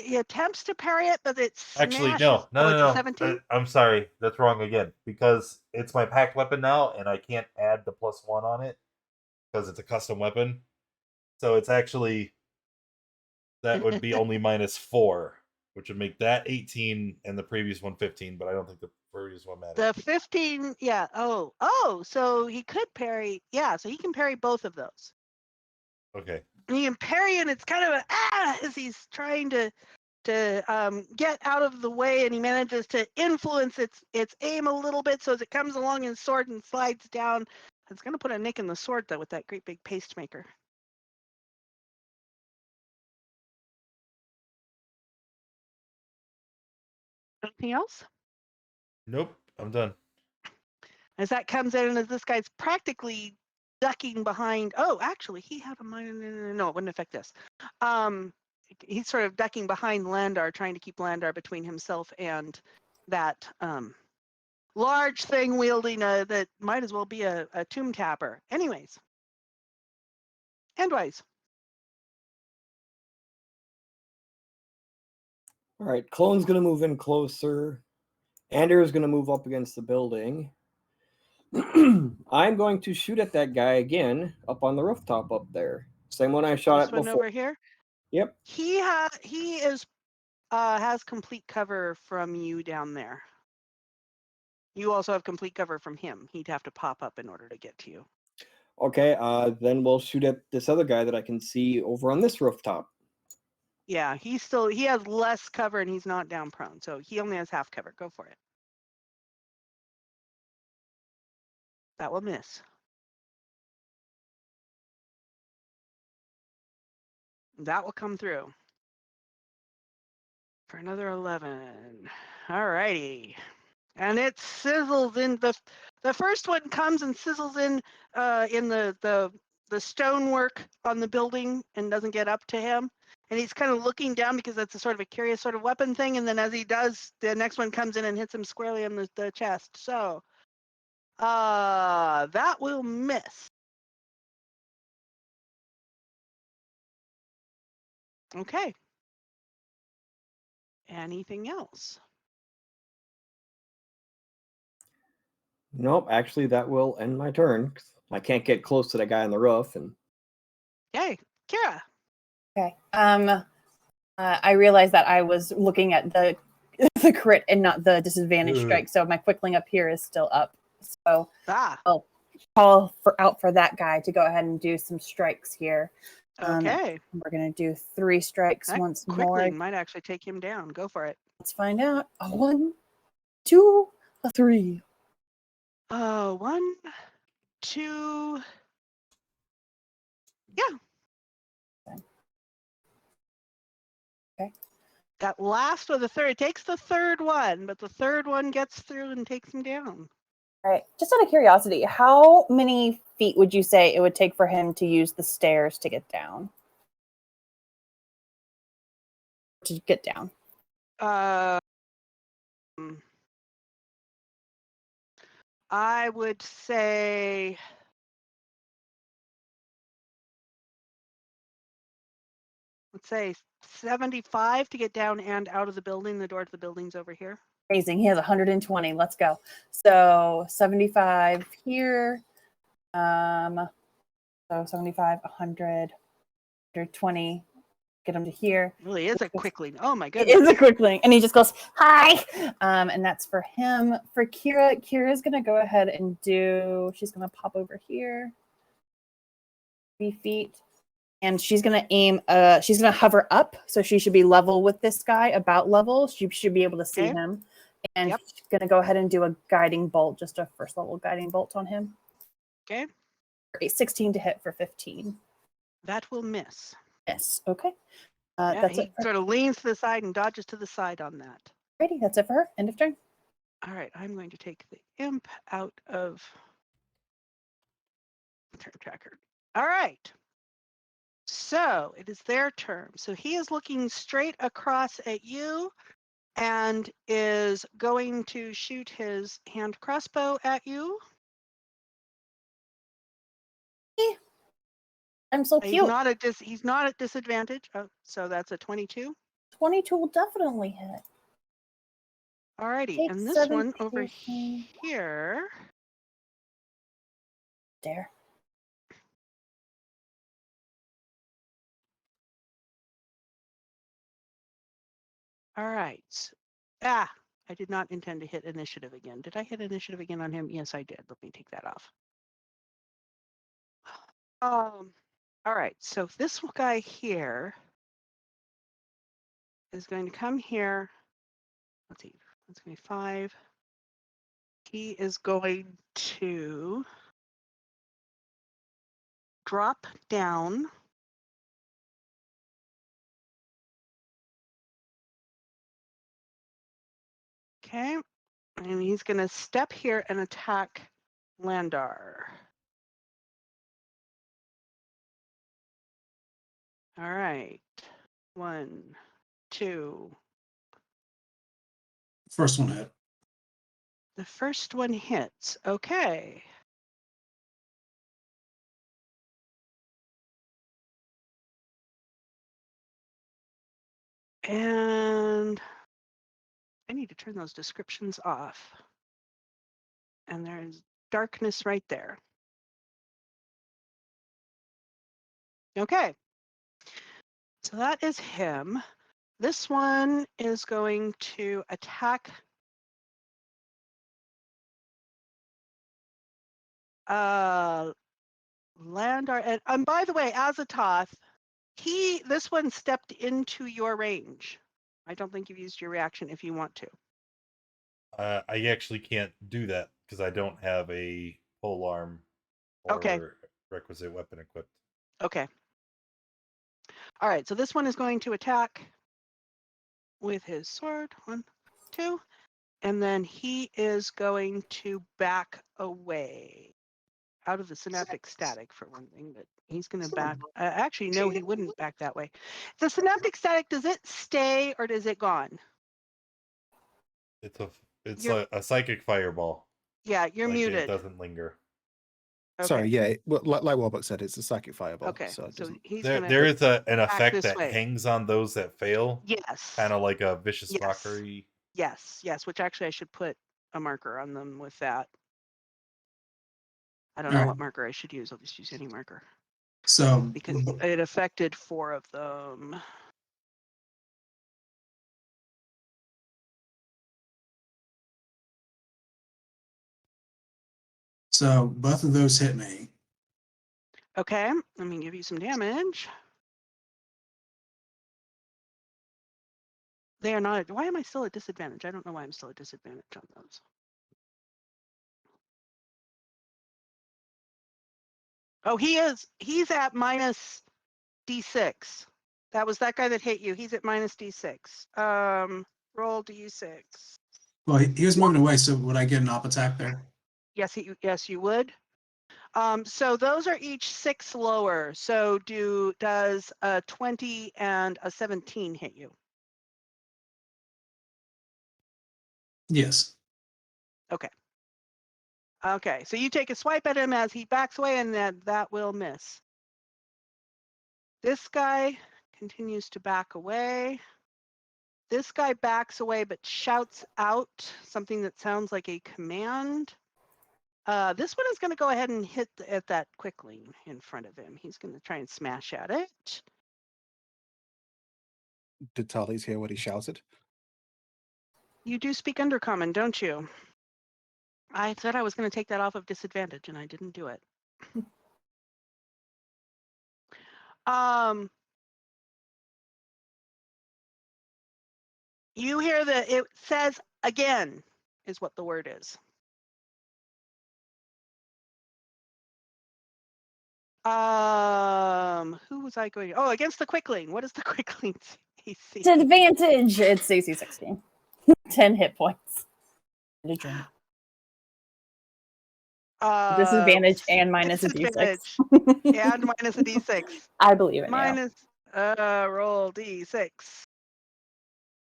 He attempts to parry it, but it smashes. Actually, no. It's a 17. I'm sorry. That's wrong again. Because it's my packed weapon now, and I can't add the +1 on it because it's a custom weapon. So it's actually, that would be only -4, which would make that 18 and the previous one 15, but I don't think the is what matters. The 15, yeah. Oh, so he could parry. Yeah, so he can parry both of those. Okay. And he can parry, and it's kind of as he's trying to get out of the way, and he manages to influence its aim a little bit, so as it comes along his sword and slides down. It's going to put a nick in the sword, though, with that great big pacemaker. Anything else? Nope. I'm done. As that comes in, and as this guy's practically ducking behind. Oh, actually, he had a mind. No, it wouldn't affect this. He's sort of ducking behind Landar, trying to keep Landar between himself and that large thing wielding that might as well be a tomb tapper. Anyways, endwise. All right, Clone's going to move in closer. Anders going to move up against the building. I'm going to shoot at that guy again up on the rooftop up there. Same one I shot This at one before. over here. Yep. He has complete cover from you down there. You also have complete cover from him. He'd have to pop up in order to get to you. Okay, then we'll shoot at this other guy that I can see over on this rooftop. Yeah, he has less cover, and he's not down prone, so he only has half cover. Go for it. That will miss. That will come through for another 11. All righty. And it sizzles in. The first one comes and sizzles in the stonework on the building and doesn't get up to him. And he's kind of looking down because that's a sort of a curious sort of weapon thing. And then as he does, the next one comes in and hits him squarely on the chest. So that will miss. Okay. Anything else? Nope, actually that will end my turn. I can't get close to that guy on the roof. And Yay, Kira. Okay. I realized that I was looking at the the crit and not the disadvantage Ugh. strike, so my quickling up here is still up. So Ah, I'll call out for that guy to go ahead and do some strikes here. okay. We're gonna do 3 strikes That once quickly more. might actually take him down. Go for it. Let's find out. A 1, 2, a 3. 1, 2. Yeah. Okay. That last one, the third, it takes the third one, but the third one gets through and takes him down. All right. Just out of curiosity, how many feet would you say it would take for him to use the stairs to get down? I would say let's say 75 to get down and out of the building. The door to the building's over here. Amazing. He has 120. Let's go. So 75 here. So 75, 100, 120. Get him to here. It really is a quickling. Oh my It goodness. is a quick link. And he just goes, hi. And that's for him. For Kira, Kira's going to go ahead and she's going to pop over here. 3 feet. And she's going to aim, she's going to hover up. So she should be level with this guy, about level. She should be able to see him. And Yep. she's going to go ahead and do a guiding bolt, just a first level guiding bolt on him. Okay. 16 to hit for 15. That will miss. Yes. Okay. Yeah, That's he it. sort of leans to the side and dodges to the side on that. Ready. That's it for her. End of turn. All right, I'm going to take the imp out of turn tracker. All right. So it is their turn. So he is looking straight across at you and is going to shoot his hand crossbow at you. I'm so He's cute. not at disadvantage. Oh, so that's a 22. 22 will definitely hit. Alrighty, Take and this 7 one over piercing. here. There. All right. I did not intend to hit initiative again. Did I hit initiative again on him? Yes, I did. Let me take that off. All right, so this guy here is going to come here. Let's see, that's going to be 5. He is going to drop down. Okay, and he's going to step here and attack Landar. All right, 1, 2. First one hit. The first one hits. Okay. And I need to turn those descriptions off. And there's darkness right there. Okay. So that is him. This one is going to attack Landar. And by the way, Azathoth, this one stepped into your range. I don't think you've used your reaction if you want to. I actually can't do that because I don't have a pole arm or Okay. requisite weapon equipped. Okay. All right, so this one is going to attack with his sword. 1, 2. And then he is going to back away out of the synaptic static for one thing, but he's going to back. Actually, no, he wouldn't back that way. The synaptic static, does it stay or does it gone? It's You're- a psychic fireball. Yeah, you're Like, muted. It doesn't linger. Okay. Sorry, yeah. Like Warbuck said, it's a psychic fireball. Okay, So, it so doesn't... he's There, going there to. is an back effect this that way. hangs on those that fail. Yes. Kind of like a vicious Yes. mockery. Yes, which actually I should put a marker on them with that. I don't know Alright. what marker I should use. I'll just use any marker. So Because it affected 4 of them. both of those hit me. Okay, let me give you some damage. They are not. Why am I still at disadvantage? I don't know why I'm still at disadvantage on those. Oh, he is. He's at minus D6. That was that guy that hit you. He's at minus D6. Roll D6. Well, he was moving away, so would I get an op attack there? Yes, you would. So those are each 6 lower. So does a 20 and a 17 hit you? Yes. Okay, so you take a swipe at him as he backs away, and that will miss. This guy continues to back away. This guy backs away but shouts out something that sounds like a command. This one is going to go ahead and hit at that quickling in front of him. He's going to try and smash at it. Did Tallies hear what he shouted? You do speak Undercommon, don't you? I said I was going to take that off of disadvantage, and I didn't do it. You hear that it says again is what the word is. Who was I going? Oh, against the quickling. What is the quickling's AC? Disadvantage. It's AC 16. 10 hit points. Disadvantage and minus a disadvantage D6. and minus a D6. I believe in you. Minus roll D6.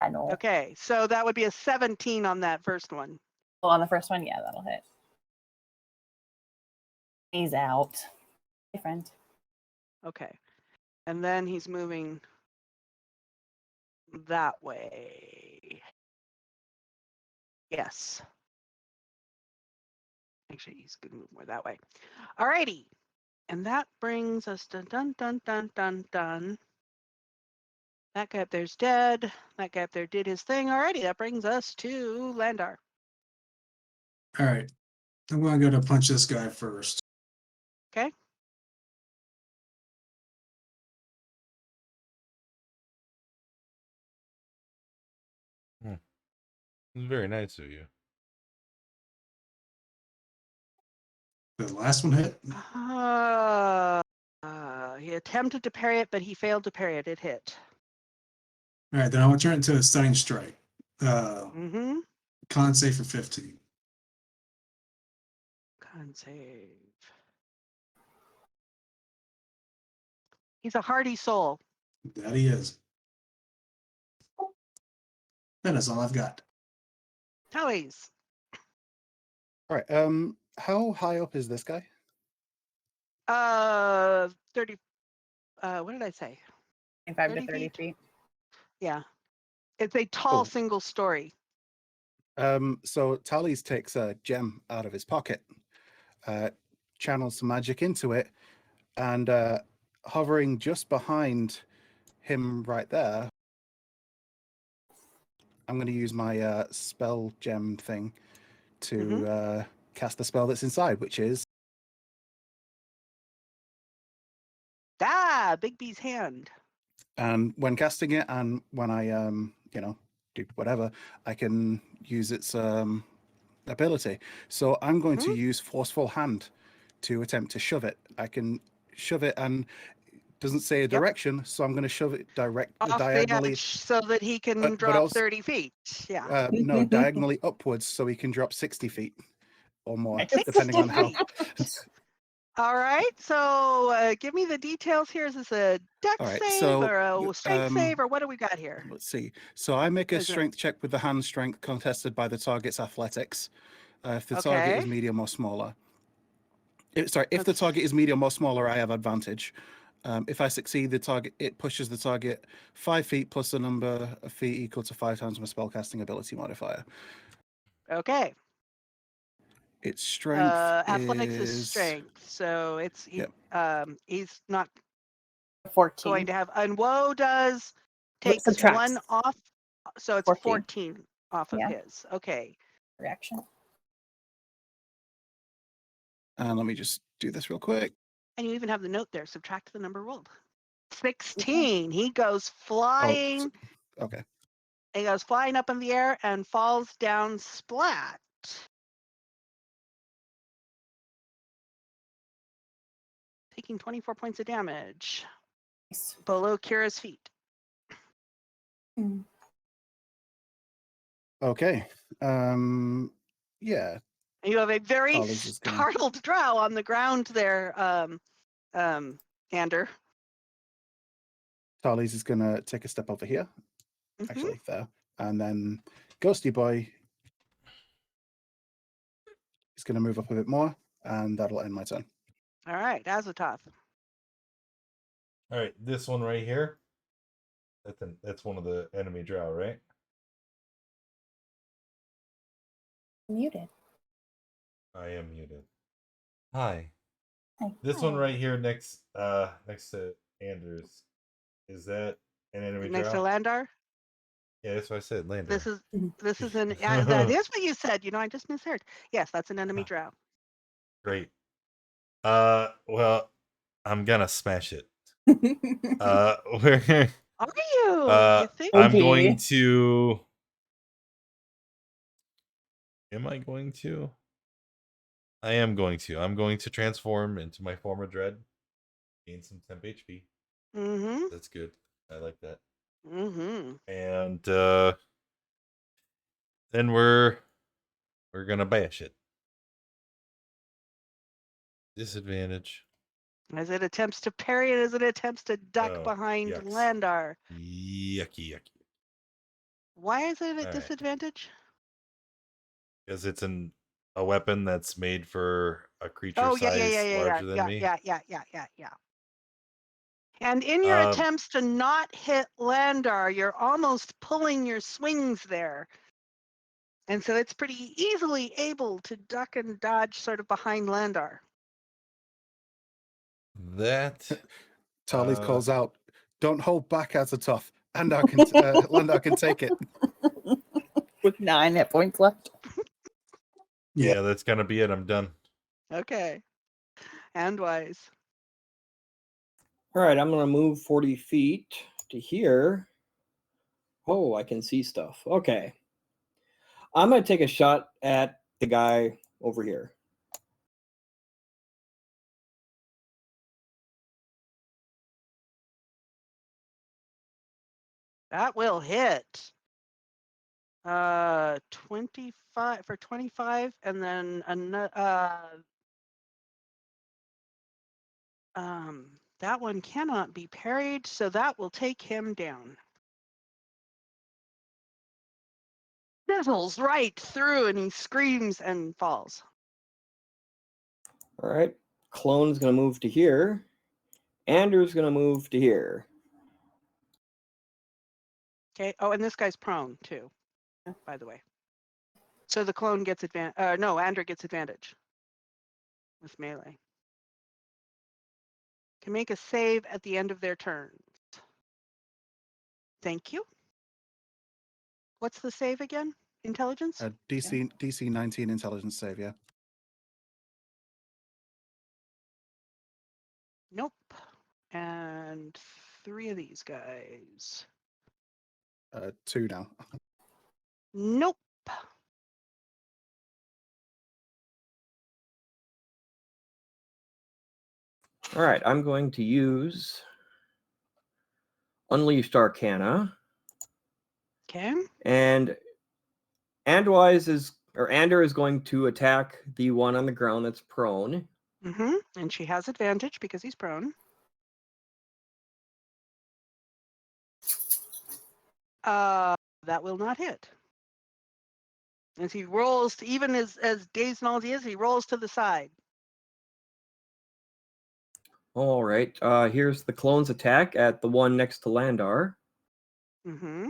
I know. Okay, so that would be a 17 on that first one. Well, on the first one, yeah, that'll hit. He's out. Hey, friend. Okay, and then he's moving that way. Yes. Actually, he's going to move more that way. Alrighty. And that brings us to dun dun dun dun dun. That guy up there's dead. That guy up there did his thing already. That brings us to Landar. All right. I'm going to go to punch this guy first. Okay. It's very nice of you. The last one hit. He attempted to parry it, but he failed to parry it. It hit. All right, then I will turn it into a stunning strike. Mm-hmm. Con save for 15. Con save. He's a hardy soul. That he is. That is all I've got. Tallies. All right. How high up is this guy? 30. What did I say? 25 to 30 30 feet. feet. Yeah. It's a tall Cool. single story. So Tallies takes a gem out of his pocket, channels some magic into it, and hovering just behind him right there, I'm going to use my spell gem thing to cast the spell that's inside, which is Big B's hand. and when casting it and when I do whatever, I can use its ability. So I'm going to use Forceful Hand to attempt to shove it. I can shove it and doesn't say a direction, so I'm going to shove it Off diagonally, the edge so that he can but drop also 30 feet. Yeah. no, diagonally upwards, so he can drop 60 feet or more, 60 depending on how. feet. All right. So give me the details here. Is this a dex All right, save so, or a strength save or what do we got here? Let's see. So I make a Is it- strength check with the hand strength contested by the target's athletics. If the target Okay. is medium or smaller. If the Let's- target is medium or smaller, I have advantage. If I succeed, the target pushes the target 5 feet plus a number of feet equal to 5 times my spellcasting ability modifier. Okay. Its strength Athletics is strength, so it's he's not 14. going to have. And woe does takes subtracts. 1 off, so it's 14 off of Yeah. his. Okay. Reaction. And let me just do this real quick. And you even have the note there. Subtract the number rolled. 16. He goes flying. Okay. He goes flying up in the air and falls down splat. Taking 24 points of damage. Nice. Below Kira's feet. Mm. Okay. Yeah. And you have a very Tallies is gonna- startled Drow on the ground there, Ander. Tallies is going to take a step over here, actually, there. And then Ghosty Boy is going to move up a bit more, and that'll end my turn. All right, Azathoth. All right, this one right here. That's one of the enemy Drow, right? Muted. I am muted. Hi. Hi. This one right here next to Anders. Is that an enemy Next to Drow? Landar. Yeah, that's what I said. Lander. This is an that is what you said. I just misheard. Yes, that's an enemy Drow. Great. Well, I'm gonna smash it. Where? Are you? You think? I'm Okay. going to. Am I going to? I am going to. I'm going to transform into my former dread. Gain some temp HP. Mm-hmm. That's good. I like that. Mm-hmm. And then we're gonna bash it. Disadvantage. As it attempts to parry it, as it attempts to duck Oh, behind yucks. Landar. Yucky. Why is it at All right. disadvantage? Because it's a weapon that's made for a creature Oh, size larger than me. Yeah. And in your attempts to not hit Landar, you're almost pulling your swings there. And so it's pretty easily able to duck and dodge sort of behind Landar. That Tallies calls out, "Don't hold back, Azathoth. Landar can take it. With 9 hit points left. Yeah, that's gonna be it. I'm done. Okay. And Wise. All right, I'm going to move 40 feet to here. Oh, I can see stuff. Okay. I'm going to take a shot at the guy over here. That will hit. 25 for 25, and then that one cannot be parried, so that will take him down. Fizzles right through, and he screams and falls. All right. Clone's going to move to here. Andrew's going to move to here. Okay. Oh, and this guy's prone too, by the way. So the clone gets advantage. No, Andrew gets advantage with melee. Can make a save at the end of their turns. Thank you. What's the save again? Intelligence? DC 19 intelligence save, yeah. Nope. And 3 of these guys. 2 now. Nope. All right, I'm going to use Unleashed Arcana. Okay. And Ander is going to attack the one on the ground that's prone. Mm-hmm. And she has advantage because he's prone. That will not hit. As he rolls, even as dazed and all he is, he rolls to the side. All right, here's the clone's attack at the one next to Landar. Mm-hmm.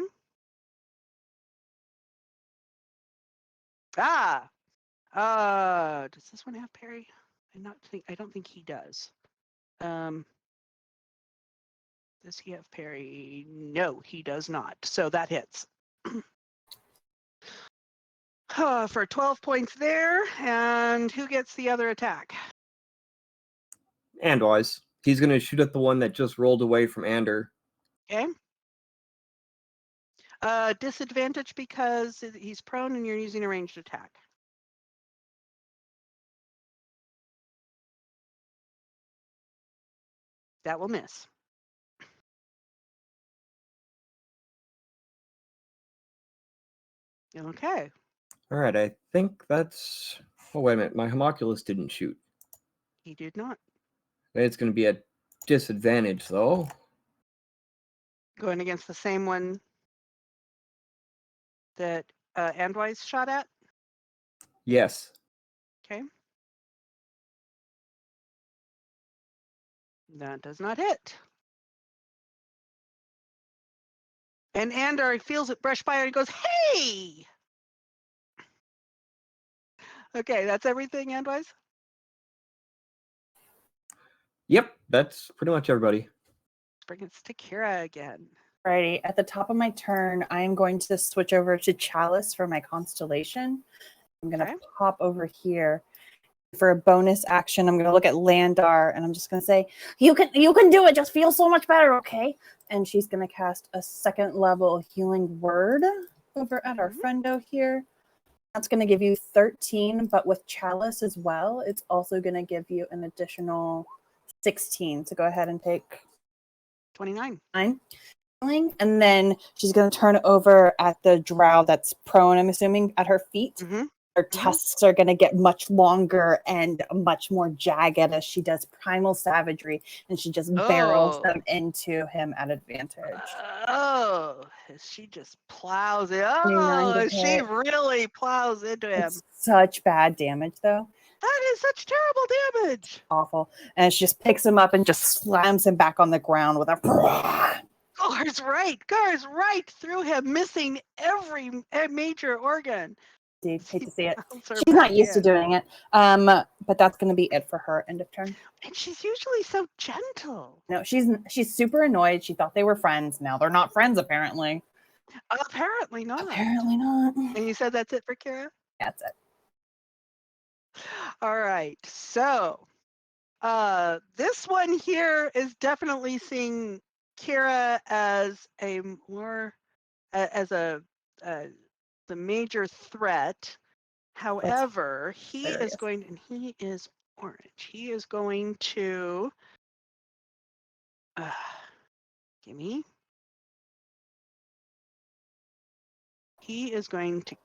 Does this one have parry? I don't think he does. Does he have parry? No, he does not. So that hits. For 12 points there. And who gets the other attack? Andwise. He's going to shoot at the one that just rolled away from Ander. Okay. Disadvantage because he's prone and you're using a ranged attack. That will miss. Okay. All right, I think that's... Oh, wait a minute. My homunculus didn't shoot. He did not. It's going to be a disadvantage, though. Going against the same one that Andwise shot at? Yes. Okay. That does not hit. And Andar feels it brush by and goes, hey! Okay, that's everything, Andwise? Yep, that's pretty much everybody. Bring it to Kira again. Alrighty, at the top of my turn, I'm going to switch over to Chalice for my constellation. I'm going to pop over here. For a bonus action, I'm going to look at Landar, and I'm just going to say, you can do it. Just feel so much better, okay? And she's going to cast a 2nd level healing word over at our friendo here. That's going to give you 13, but with Chalice as well, it's also going to give you an additional 16. So go ahead and take 29. And then she's going to turn over at the drow that's prone, I'm assuming, at her feet. Mm-hmm. Her tusks are going to get much longer and much more jagged as she does primal savagery, and she just barrels them into him at advantage. She just plows it. Oh, she really plows into him. It's such bad damage, though. That is such terrible damage. Awful. And she just picks him up and just slams him back on the ground with a... Goes right through him, missing every major organ. Hate to see it. Dials her She's not back used to in. doing it. But that's going to be it for her. End of turn. And she's usually so gentle. No, she's super annoyed. She thought they were friends. Now they're not friends, apparently. Apparently not. Apparently not. And you said that's it for Kira? That's it. All right. So this one here is definitely seeing Kira as a more as a the major threat. However, he is hilarious. going, and he is orange. He is going to gimme. He is going to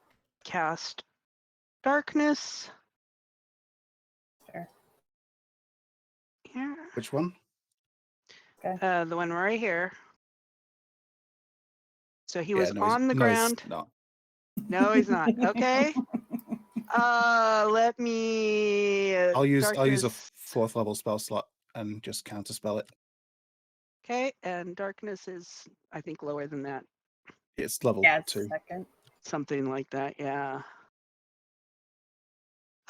cast darkness. Fair. Here. Which one? The one right here. So he Yeah, was no, he's- on the no, he's ground. not. No, he's not. Okay. Let me. I'll use a darkness. 4th level spell slot and just counterspell it. Okay, and darkness is, I think, lower than that. It's level Yeah, it's 2. second. Something like that, yeah.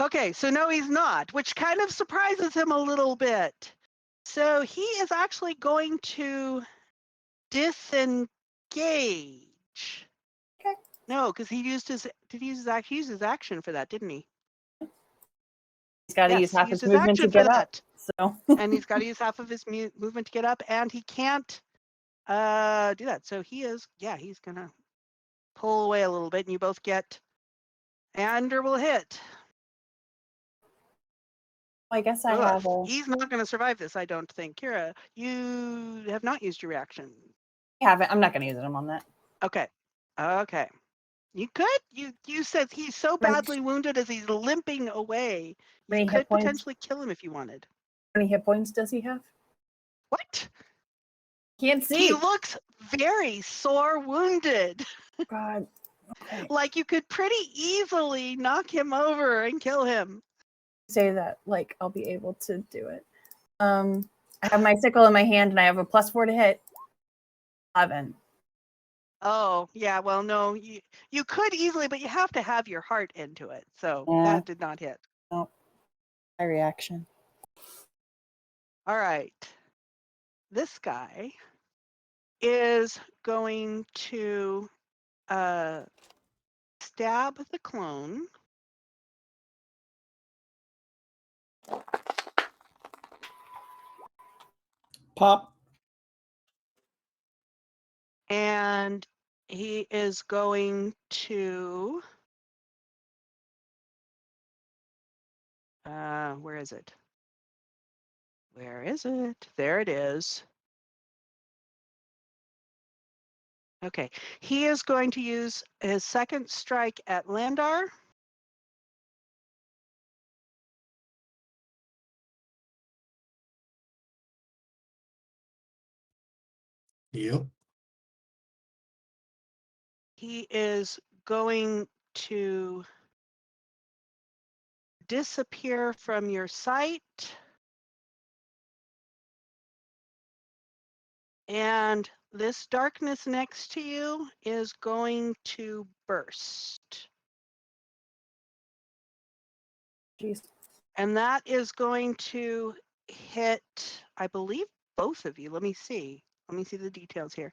Okay, so no, he's not, which kind of surprises him a little bit. So he is actually going to disengage. Okay. No, because he used his. Did he use his action? He used his action for that, didn't he? He's got to Yes, use he half used his his movement to action for get up. that. So And he's got to use half of his movement to get up, and he can't do that. So he is, yeah, he's gonna pull away a little bit, and you both get. Ander will hit. I guess I Ugh, have a. he's not going to survive this, I don't think. Kira, you have not used your reaction. I haven't. I'm not going to use it on that. Okay. Okay. You could. You said he's so Right. badly wounded as he's limping away. You Many could hit points? potentially kill him if you wanted. How many hit points does he have? What? Can't see. He looks very sore wounded. God. Okay. Like you could pretty easily knock him over and kill him. Say that like I'll be able to do it. I have my sickle in my hand and I have a +4 to hit. 11. Oh, yeah. Well, no, you could easily, but you have to have your heart into it. So Yeah. that did not hit. My reaction. All right. This guy is going to stab the clone. Pop. And he is going to where is it? Where is it? There it is. Okay. He is going to use his second strike at Landar. Yep. He is going to disappear from your sight. And this darkness next to you is going to burst. Jeez. And that is going to hit, I believe, both of you. Let me see. Let me see the details here.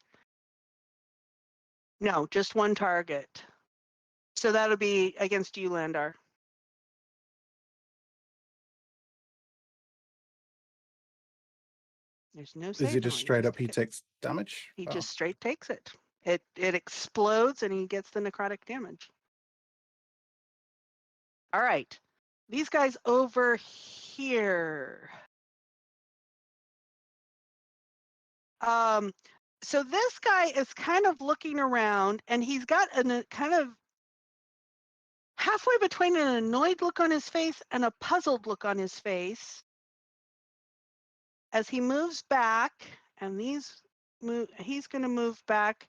No, just one target. So that'll be against you, Landar. There's no save. Is it just no, straight up he take it. takes damage? He Oh. just straight takes it. It explodes and he gets the necrotic damage. All right. These guys over here. So this guy is kind of looking around and he's got a kind of halfway between an annoyed look on his face and a puzzled look on his face. As he moves back, and he's going to move back.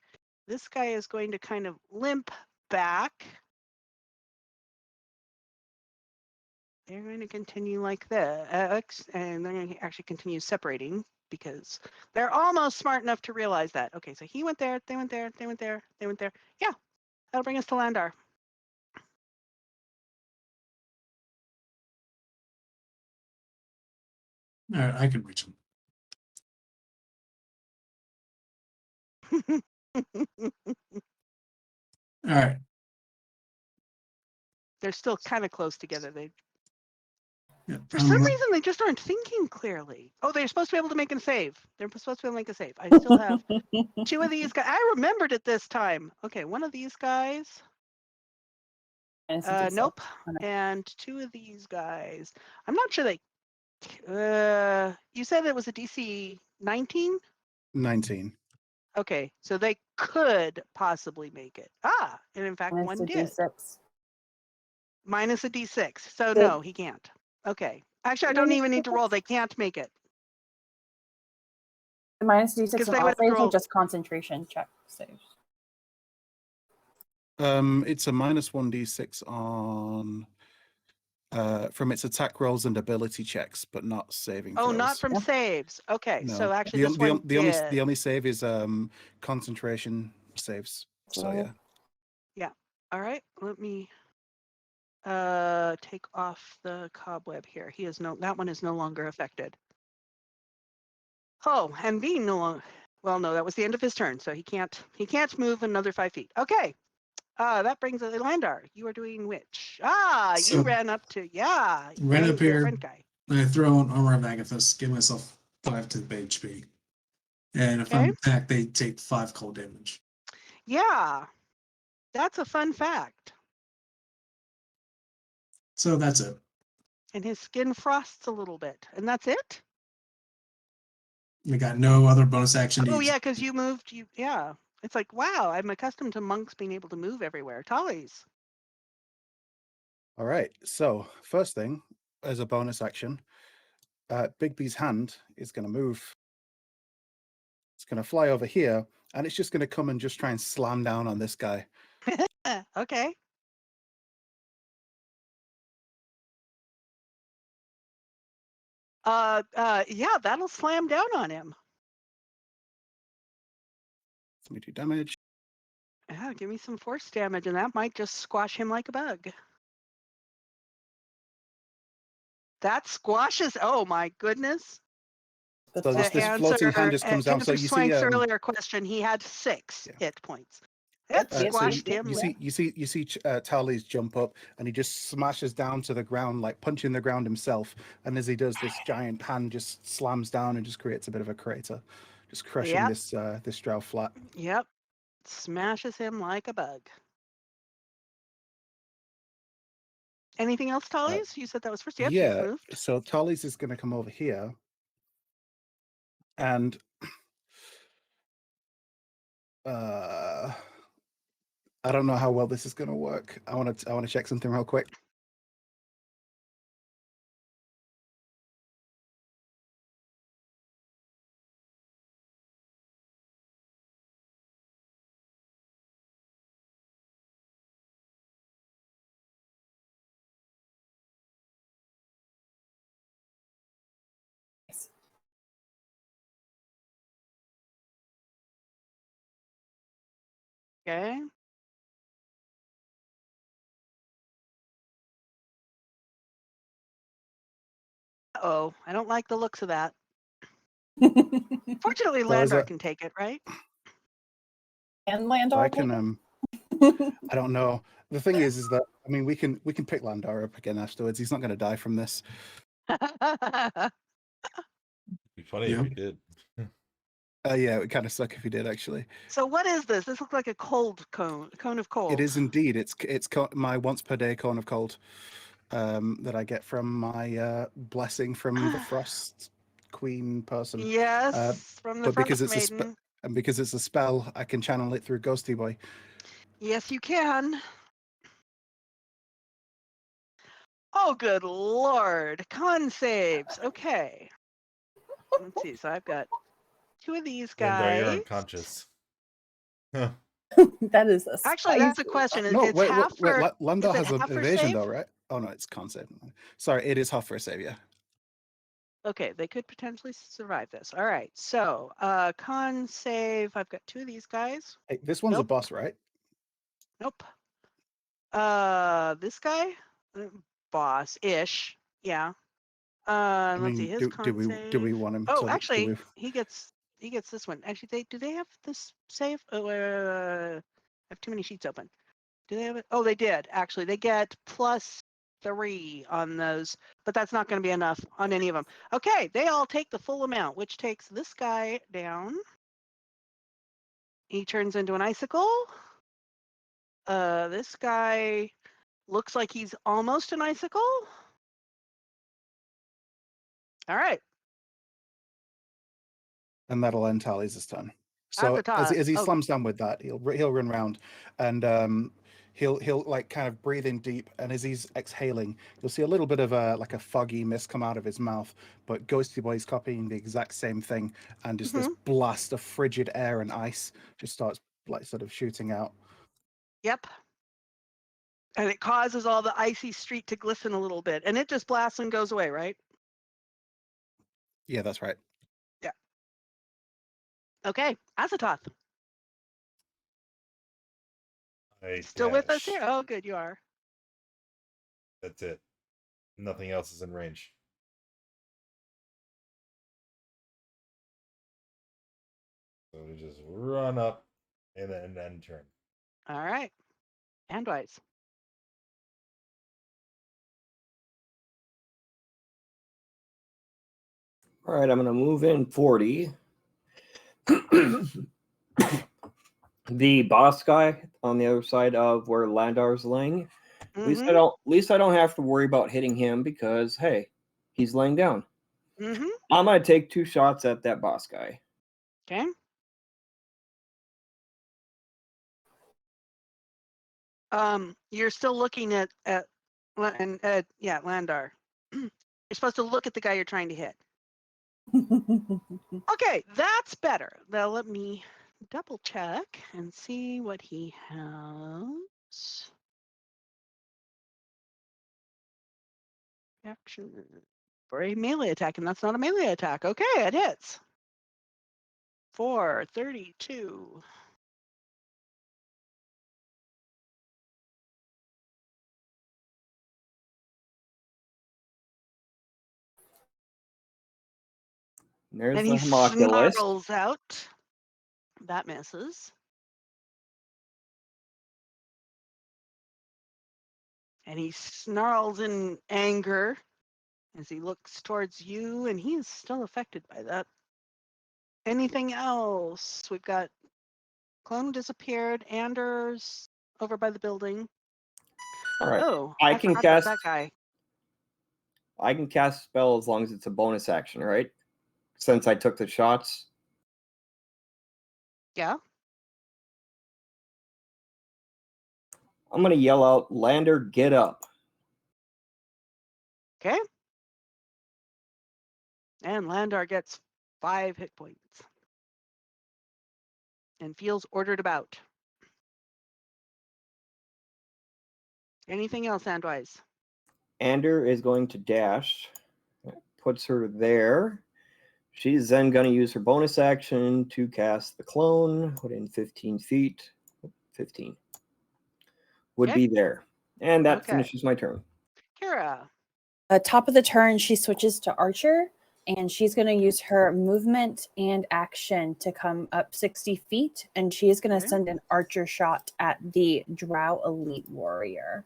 This guy is going to kind of limp back. They're going to continue like this, and they're going to actually continue separating because they're almost smart enough to realize that. Okay, so he went there, they went there, they went there, they went there. Yeah, that'll bring us to Landar. All right, I can reach him. All right. They're still kind of close together. They, Yeah, for I'm some ru- reason, they just aren't thinking clearly. Oh, they're supposed to be able to make a save. They're supposed to be able to make a save. I still have two of these guys. I remembered it this time. Okay, one of these guys. And it's a D6. Nope. Oh, no. And two of these guys. I'm not sure they. You said it was a DC 19. 19. Okay, so they could possibly make it. Ah, and in fact, And it's one a did. D6. Minus a D6. So Good. no, he can't. Okay. Actually, I don't even need to roll. They can't make it. The minus D6 'Cause on they all would saves roll- or just concentration check saves? It's a minus 1d6 on from its attack rolls and ability checks, but not saving Oh, throws. not from Yeah. saves. Okay, No. so actually, the, this the, one the only did. the only save is concentration saves. So Roll. yeah. All right, let me take off the cobweb here. That one is no longer affected. Oh, and being no longer, well, no, that was the end of his turn, so he can't move another 5 feet. Okay. That brings us Landar. You are doing which? You So- ran up to, yeah. Ran you're up the here. front guy. I throw an Armor of Agathis, give myself 5 to the HP. And if Okay. I'm attacked, they take 5 cold damage. Yeah, that's a fun fact. So that's it. And his skin frosts a little bit, and that's it? We got no other bonus action Oh, needs. yeah, because you moved, yeah. It's like, wow, I'm accustomed to monks being able to move everywhere. Tollies. All right. So first thing, as a bonus action, Bigby's hand is going to move. It's going to fly over here, and it's just going to come and just try and slam down on this guy. Okay. Yeah, that'll slam down on him. Let me do damage. Yeah, give me some force damage, and that might just squash him like a bug. That squashes. Oh my goodness! That's So this awesome. floating hand just comes down. So you see, Swank's earlier question, he had 6 Yeah. hit points. It So squashed him. you see Tally's jump up, and he just smashes down to the ground, like punching the ground himself. And as he does, this giant hand just slams down and just creates a bit of a crater, just crushing Yep. this Drow flat. Yep, smashes him like a bug. Anything else, Tollies? You said that was first. Yep, she's Yeah. moved. So Tally's is going to come over here, and I don't know how well this is going to work. I want to check something real quick. Okay. Uh-oh, I don't like the looks of that. Fortunately, So is Landar it- can take it, right? And So Landar. I can I don't know. The thing is that I mean we can pick Landar up again afterwards. He's not going to die from this. It'd be funny if Yep. he did. Yeah, it would kind of suck if he did actually. So what is this? This looks like a cold cone of cold. It is indeed. It's my once per day cone of cold that I get from my blessing from the Frost Queen person. Yes, from the but because Frost it's Maiden. and because it's a spell, I can channel it through Ghosty Boy. Yes, you can. Oh, good lord. Con saves. Okay. Let's see. So I've got 2 of these Landar, you're guys. unconscious. Huh. That is a Actually, that's a spicy- question. No, It's wait, half for. Landar is it has an half for evasion save? though, right? Oh no, it's con save. Sorry, it is half for a save. Yeah. Okay, they could potentially survive this. All right. So, con save. I've got 2 of these guys. Hey, this one's a Nope. boss, right? Nope. This guy, boss-ish. Yeah. I Let's see mean, his con do we save. want him Oh, to? actually, he gets this one. Actually, do they have this save? Oh, I have too many sheets open. Do they have it? Oh, they did. Actually, they get +3 on those, but that's not going to be enough on any of them. Okay, they all take the full amount, which takes this guy down. He turns into an icicle. This guy looks like he's almost an icicle. All right. And that'll end Tally's turn. So Azathoth. as he Oh, slams down with that, he'll run round and he'll like kind of breathe in deep, and as he's exhaling, you'll see a little bit of a like a foggy mist come out of his mouth. But Ghosty Boy's copying the exact same thing, and just this blast of frigid air and ice just starts like sort of shooting out. Yep. And it causes all the icy street to glisten a little bit, and it just blasts and goes away, right? Yeah, that's right. Yeah. Okay, Azathoth. I Still with us dash. here? Oh, good, you are. That's it. Nothing else is in range. So we just run up and then turn. All right. Andwise. All right, I'm going to move in 40. The boss guy on the other side of where Landar's laying. At least I don't have to worry about hitting him because hey, he's laying down. I'm going to take 2 shots at that boss guy. Okay. You're still looking at Landar. You're supposed to look at the guy you're trying to hit. Okay, that's better. Now let me double check and see what he has. Action for a melee attack, and that's not a melee attack. Okay, it hits. 432. There's And the he homunculus. snarls out. That misses. And he snarls in anger as he looks towards you, and he is still affected by that. Anything else? We've got Clone disappeared. Anders over by the building. All right. Oh, I I can forgot cast about that guy. I can cast a spell as long as it's a bonus action, right? Since I took the shots. Yeah. I'm going to yell out, Lander, get up. Okay. And Landar gets 5 hit points and feels ordered about. Anything else, Andwise? Ander is going to dash. That puts her there. She's then going to use her bonus action to cast the clone within 15 feet. 15 would be there. And that finishes my turn. Kira. Top of the turn, she switches to Archer, and she's going to use her movement and action to come up 60 feet, and she is going to send an Archer shot at the Drow Elite Warrior.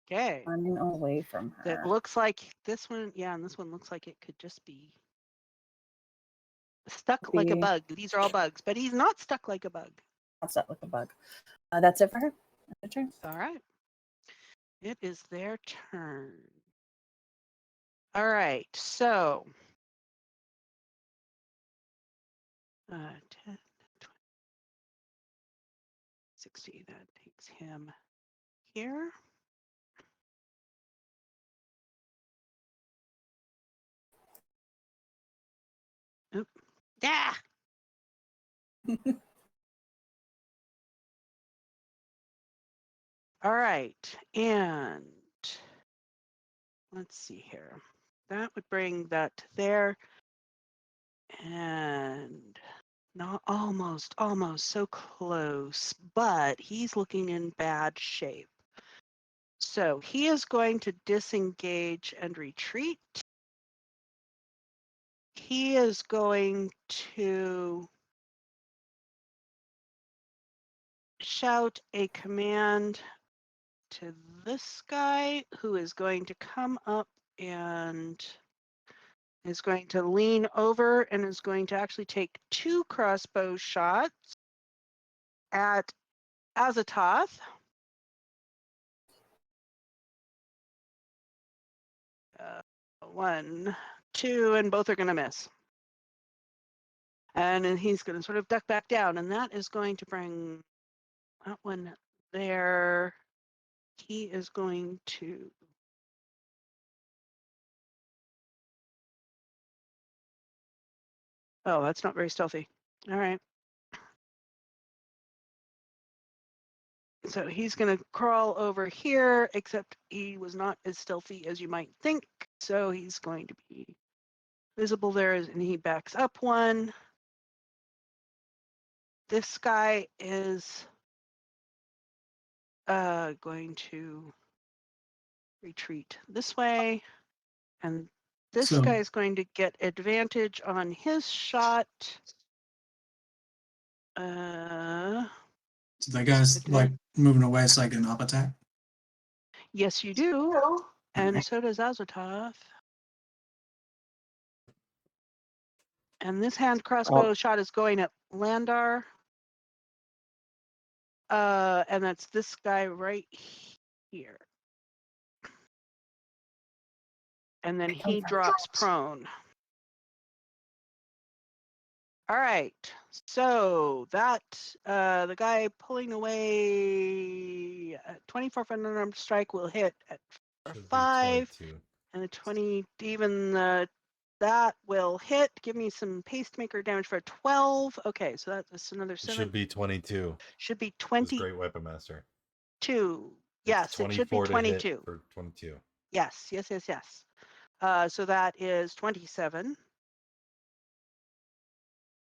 Okay. Running away from her. That looks like this one. Yeah, and this one looks like it could just be stuck like a bug. These are all bugs, but he's not stuck like a bug. Not stuck like a bug. That's it for her. That's her turn. All right. It is their turn. All right. So 10, 20, 60. That takes him here. Oop. Yeah. All right. And let's see here. That would bring that to there. And not almost so close, but he's looking in bad shape. So he is going to disengage and retreat. he is going to shout a command to this guy who is going to come up and is going to lean over and is going to actually take 2 crossbow shots at Azathoth. One, 2, and both are going to miss. And then he's going to sort of duck back down, and that is going to bring that one there. He is going to oh, that's not very stealthy. All right. So he's going to crawl over here, except he was not as stealthy as you might think. So he's going to be visible there, and he backs up 1. This guy is going to retreat this way, and this So- guy is going to get advantage on his shot. So that guy's Okay. like moving away so I can up attack. Yes, you do. And so does Azathoth. And this hand crossbow shot is going at Landar. And that's this guy right here. And then he drops prone. All right. So that the guy pulling away 24 for an unarmed strike will hit at Should be 5. 22. And the 20, even that will hit. Give me some pacemaker damage for 12. Okay, so that's another It 7. should be 22. Should be This 22. great weapon master. It's Yes, it should be 24 to hit 22. for 22. Yes. So that is 27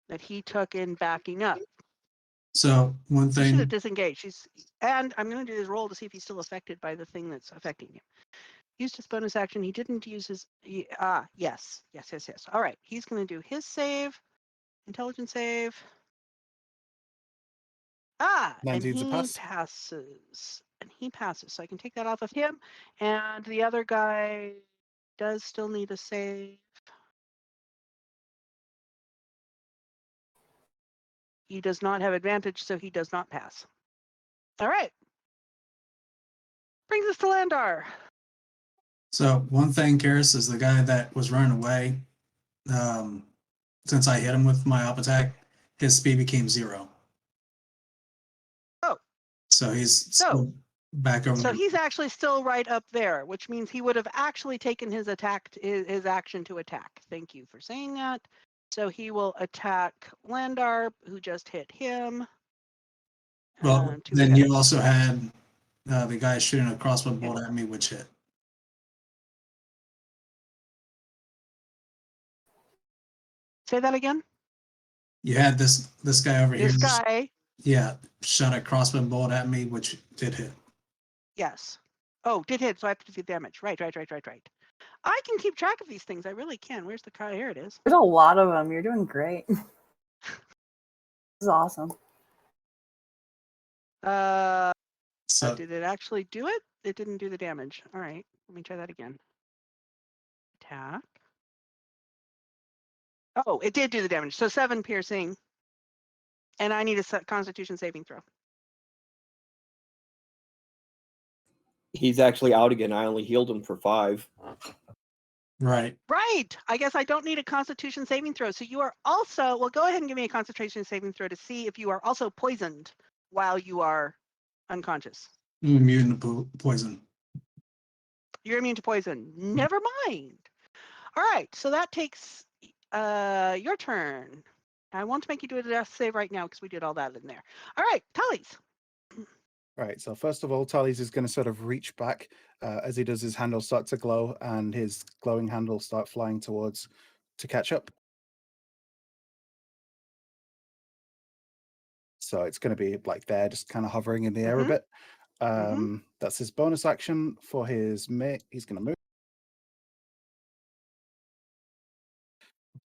that he took in backing up. So one He should have thing, disengaged. And I'm going to do his roll to see if he's still affected by the thing that's affecting him. Used his bonus action. He didn't use his. Yes. All right. He's going to do his save, intelligence save. And 19's a he pass. passes. So I can take that off of him. And the other guy does still need a save. He does not have advantage, so he does not pass. All right. Brings us to Landar. so one thing, Karis, is the guy that was running away. Since I hit him with my up attack, his speed became 0. Oh. So he's So- still back over. So he's actually still right up there, which means he would have actually taken his his action to attack. Thank you for saying that. So he will attack Landar, who just hit him. Well, 2 then hits. you also had the guy shooting a crossbow bolt at me, which hit. Say that again. You had this guy over This here. guy. Yeah, shot a crossbow bolt at me, which did hit. Yes. Oh, did hit, so I have to do damage. Right. I can keep track of these things. I really can. Where's the car? Here it is. There's a lot of them. You're doing great. This is awesome. So Did it actually do it? It didn't do the damage. All right. Let me try that again. Attack. Oh, it did do the damage. So 7 piercing. And I need a Constitution saving throw. He's actually out again. I only healed him for 5. right. Right. I guess I don't need a Constitution saving throw. So you are also, well, go ahead and give me a Concentration saving throw to see if you are also poisoned while you are unconscious. I'm immune to poison. You're immune to poison. Never mind. All right. So that takes your turn. I want to make you do a death save right now because we did all that in there. All right. Tully's. Right, so first of all, Tully's is going to sort of reach back. As he does, his hand will start to glow, and his glowing hand will start flying towards to catch up. So it's going to be like there, just kind of hovering in the air a bit. That's his bonus action for his mate. He's going to move.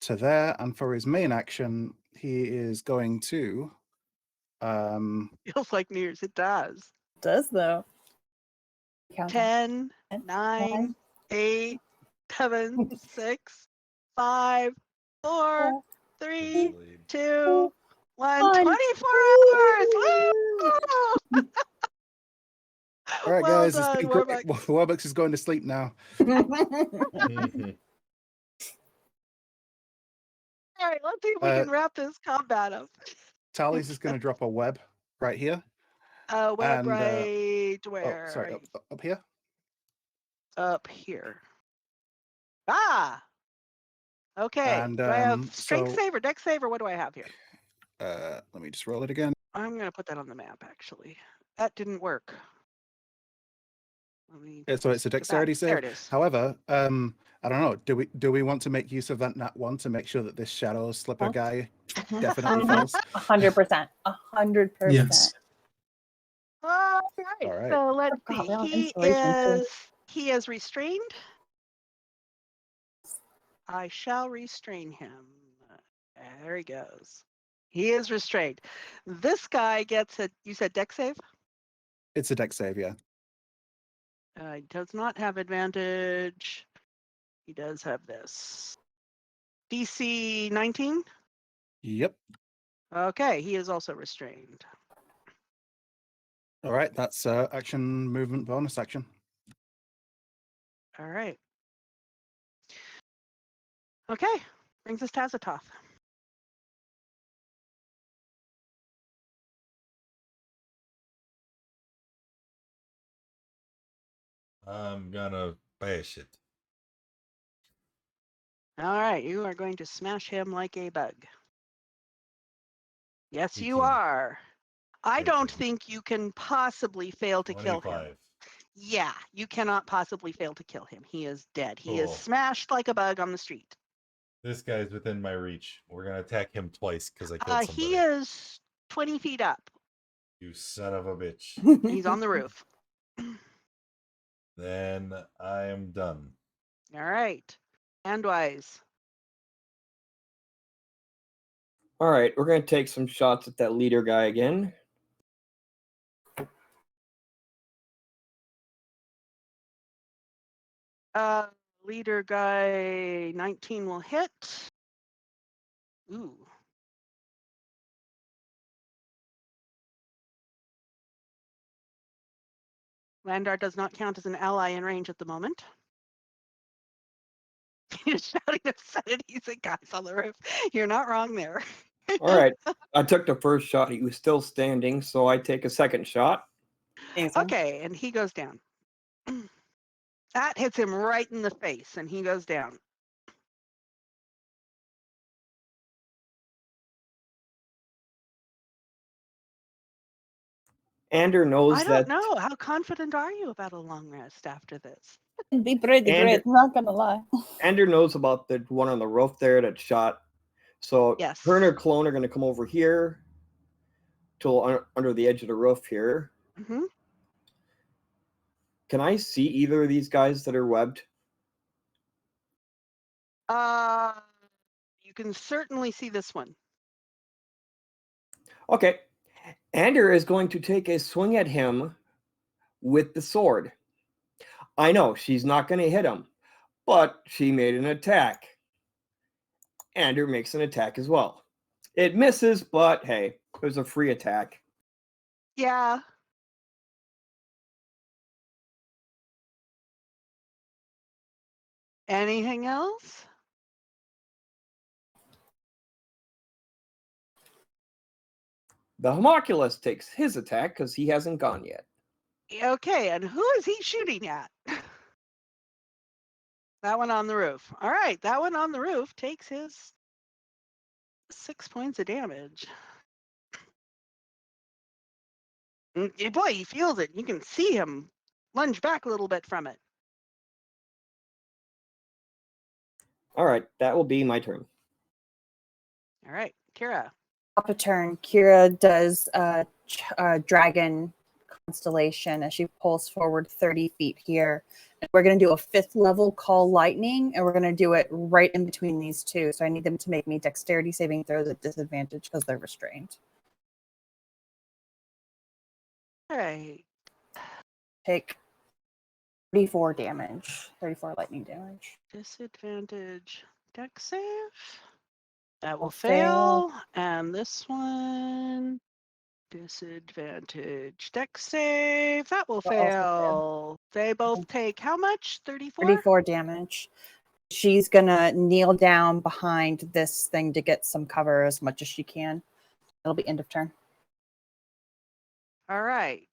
to there, and for his main action, he is going to. Feels like New Year's. It does. It does though. Count down. 10, 9, 8, 7, 6, 5, 4, 3, 2, 1. 24 hours! Woo! All right, Well guys, it's done, been great. Warbucks. Warbucks is going to sleep now. Mhm. All right, let's see if we can wrap this combat up. Tally's is going to drop a web right here. Web And, right Oh, where? sorry, up here. Up here. Ah! Okay. And, do I have strength so- save or dex save or what do I have here? Let me just roll it again. I'm going to put that on the map, actually. That didn't work. Let me So it's a go back. dexterity There save. it is. However, I don't know. Do we want to make use of that nat 1 to make sure that this shadow slipper Huh? guy definitely falls? 100%. 100%. Yes. All right. All right. So let's Forgot see. we have inspiration, too. He is restrained. I shall restrain him. There he goes. He is restrained. This guy gets a, you said dex save? It's a dex save, yeah. He does not have advantage. He does have this. DC 19? Yep. Okay, he is also restrained. All right, that's action, movement, bonus action. All right. Okay, brings us to Azatoth. I'm gonna bash it. All right, you are going to smash him like a bug. Yes, you 18. are. I don't 18. think you can possibly fail to kill him. 25. Yeah, you cannot possibly fail to kill him. He is dead. He is Cool. smashed like a bug on the street. This guy's within my reach. We're gonna attack him twice because I killed somebody. He is 20 feet up. You son of a bitch. He's on the roof. Then I am done. All right. Handwise. All right, we're going to take some shots at that leader guy again. Leader guy 19 will hit. Ooh. Landar does not count as an ally in range at the moment. He's shouting obscenities at guys on the roof. You're not wrong there. All right, I took the first shot. He was still standing, so I take a second shot. Okay, and he goes down. That hits him right in the face, and he goes down. Ander knows I that. don't know. How confident are you about a long rest after this? It'd be pretty And- great, not gonna lie. Ander knows about the one on the roof there that shot. So Yes. her and her clone are going to come over here till under the edge of the roof here. Mm-hmm. Can I see either of these guys that are webbed? You can certainly see this one. Okay. Ander is going to take a swing at him with the sword. I know she's not going to hit him, but she made an attack. Ander makes an attack as well. It misses, but hey, it was a free attack. Yeah. Anything else? The homunculus takes his attack because he hasn't gone yet. Okay, and who is he shooting at? That one on the roof. All right, that one on the roof takes his 6 points of damage. Boy, he feels it. You can see him lunge back a little bit from it. All right, that will be my turn. All right, Kira. Top of turn, Kira does a dragon constellation as she pulls forward 30 feet here We're going to do a 5th level call lightning, and we're going to do it right in between these two. So I need them to make me dexterity saving throws at disadvantage because they're restrained. All right. Take 34 damage, 34 lightning damage. Disadvantage dex save. That will Will fail. fail. And this one, disadvantage dex save. That will Will also fail. fail. They both take how much? 34? 34 damage. She's going to kneel down behind this thing to get some cover as much as she can. It'll be end of turn. All right.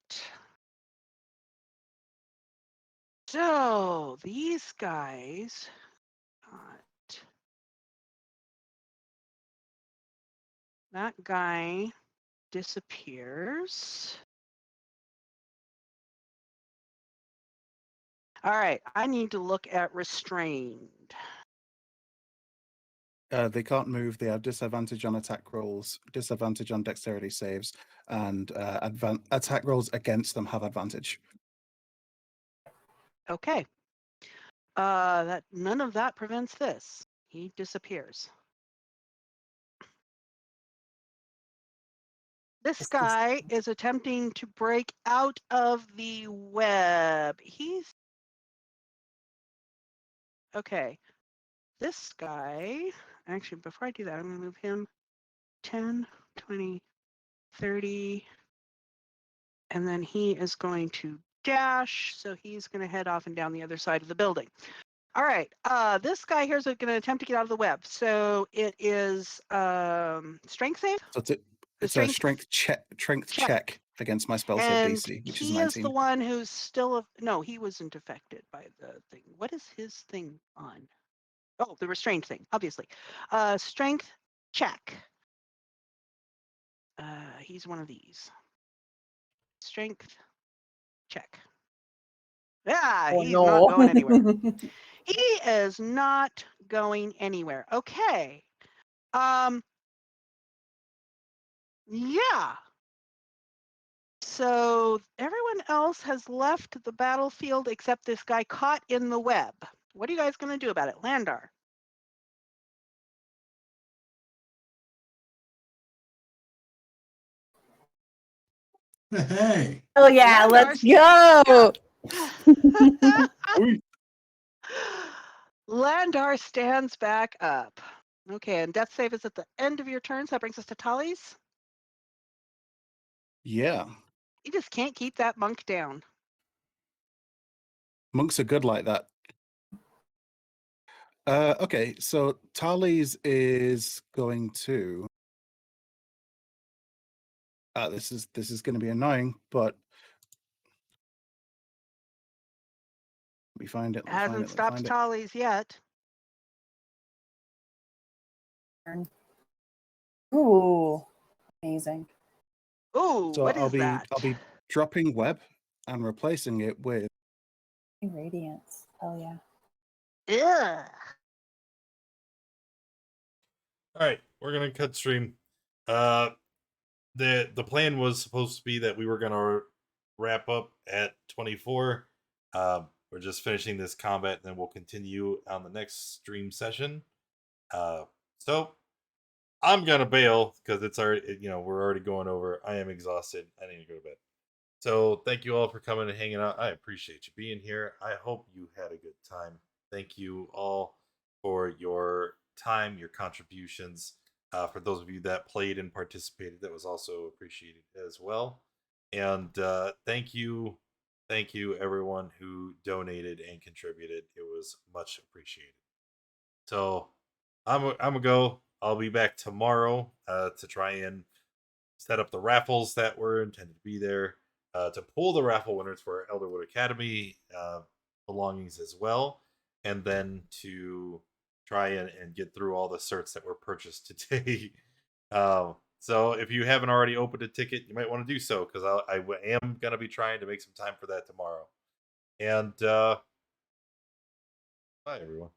So these guys got that guy disappears. All right, I need to look at restrained. They can't move. They have disadvantage on attack rolls, disadvantage on dexterity saves, and attack rolls against them have advantage. Okay. That none of that prevents this. He disappears. This guy is attempting to break out of the web. He's okay. This guy, actually, before I do that, I'm going to move him 10, 20, 30, and then he is going to dash. So he's going to head off and down the other side of the building. All right. This guy here is going to attempt to get out of the web. So it is strength save. So it's a strength check against my spell save And DC, which is he is 19. the one who's still no, he wasn't affected by the thing. What is his thing on? Oh, the restrained thing, obviously. Strength check. He's one of these. Strength check. Yeah, Oh, he's no. not going anywhere. He is not going anywhere. Okay. Yeah. So everyone else has left the battlefield except this guy caught in the web. What are you guys going to do about it? Landar. Hey, Oh yeah, let's go. Landar stands back up. Okay, and death save is at the end of your turn, so that brings us to Tally's. Yeah, You just can't keep that monk down. monks are good like that. Okay, so Tally's is going to. This is going to be annoying, but let me find it. Hasn't stopped Tally's yet. Ooh, amazing. Ooh, So what is that? I'll be dropping web and replacing it with Radiance. Hell yeah. Ugh. All right, we're gonna cut stream. The plan was supposed to be that we were gonna wrap up at 24. We're just finishing this combat, and then we'll continue on the next stream session. So I'm gonna bail because it's already, we're already going over. I am exhausted. I need to go to bed. So thank you all for coming and hanging out. I appreciate you being here. I hope you had a good time. Thank you all for your time, your contributions. For those of you that played and participated, that was also appreciated as well. And thank you everyone who donated and contributed. It was much appreciated. So I'm gonna go. I'll be back tomorrow to try and set up the raffles that were intended to be there, to pull the raffle winners for Elderwood Academy belongings as well, and then to try and get through all the certs that were purchased today. So if you haven't already opened a ticket, you might want to do so, because I am going to be trying to make some time for that tomorrow. And bye, everyone.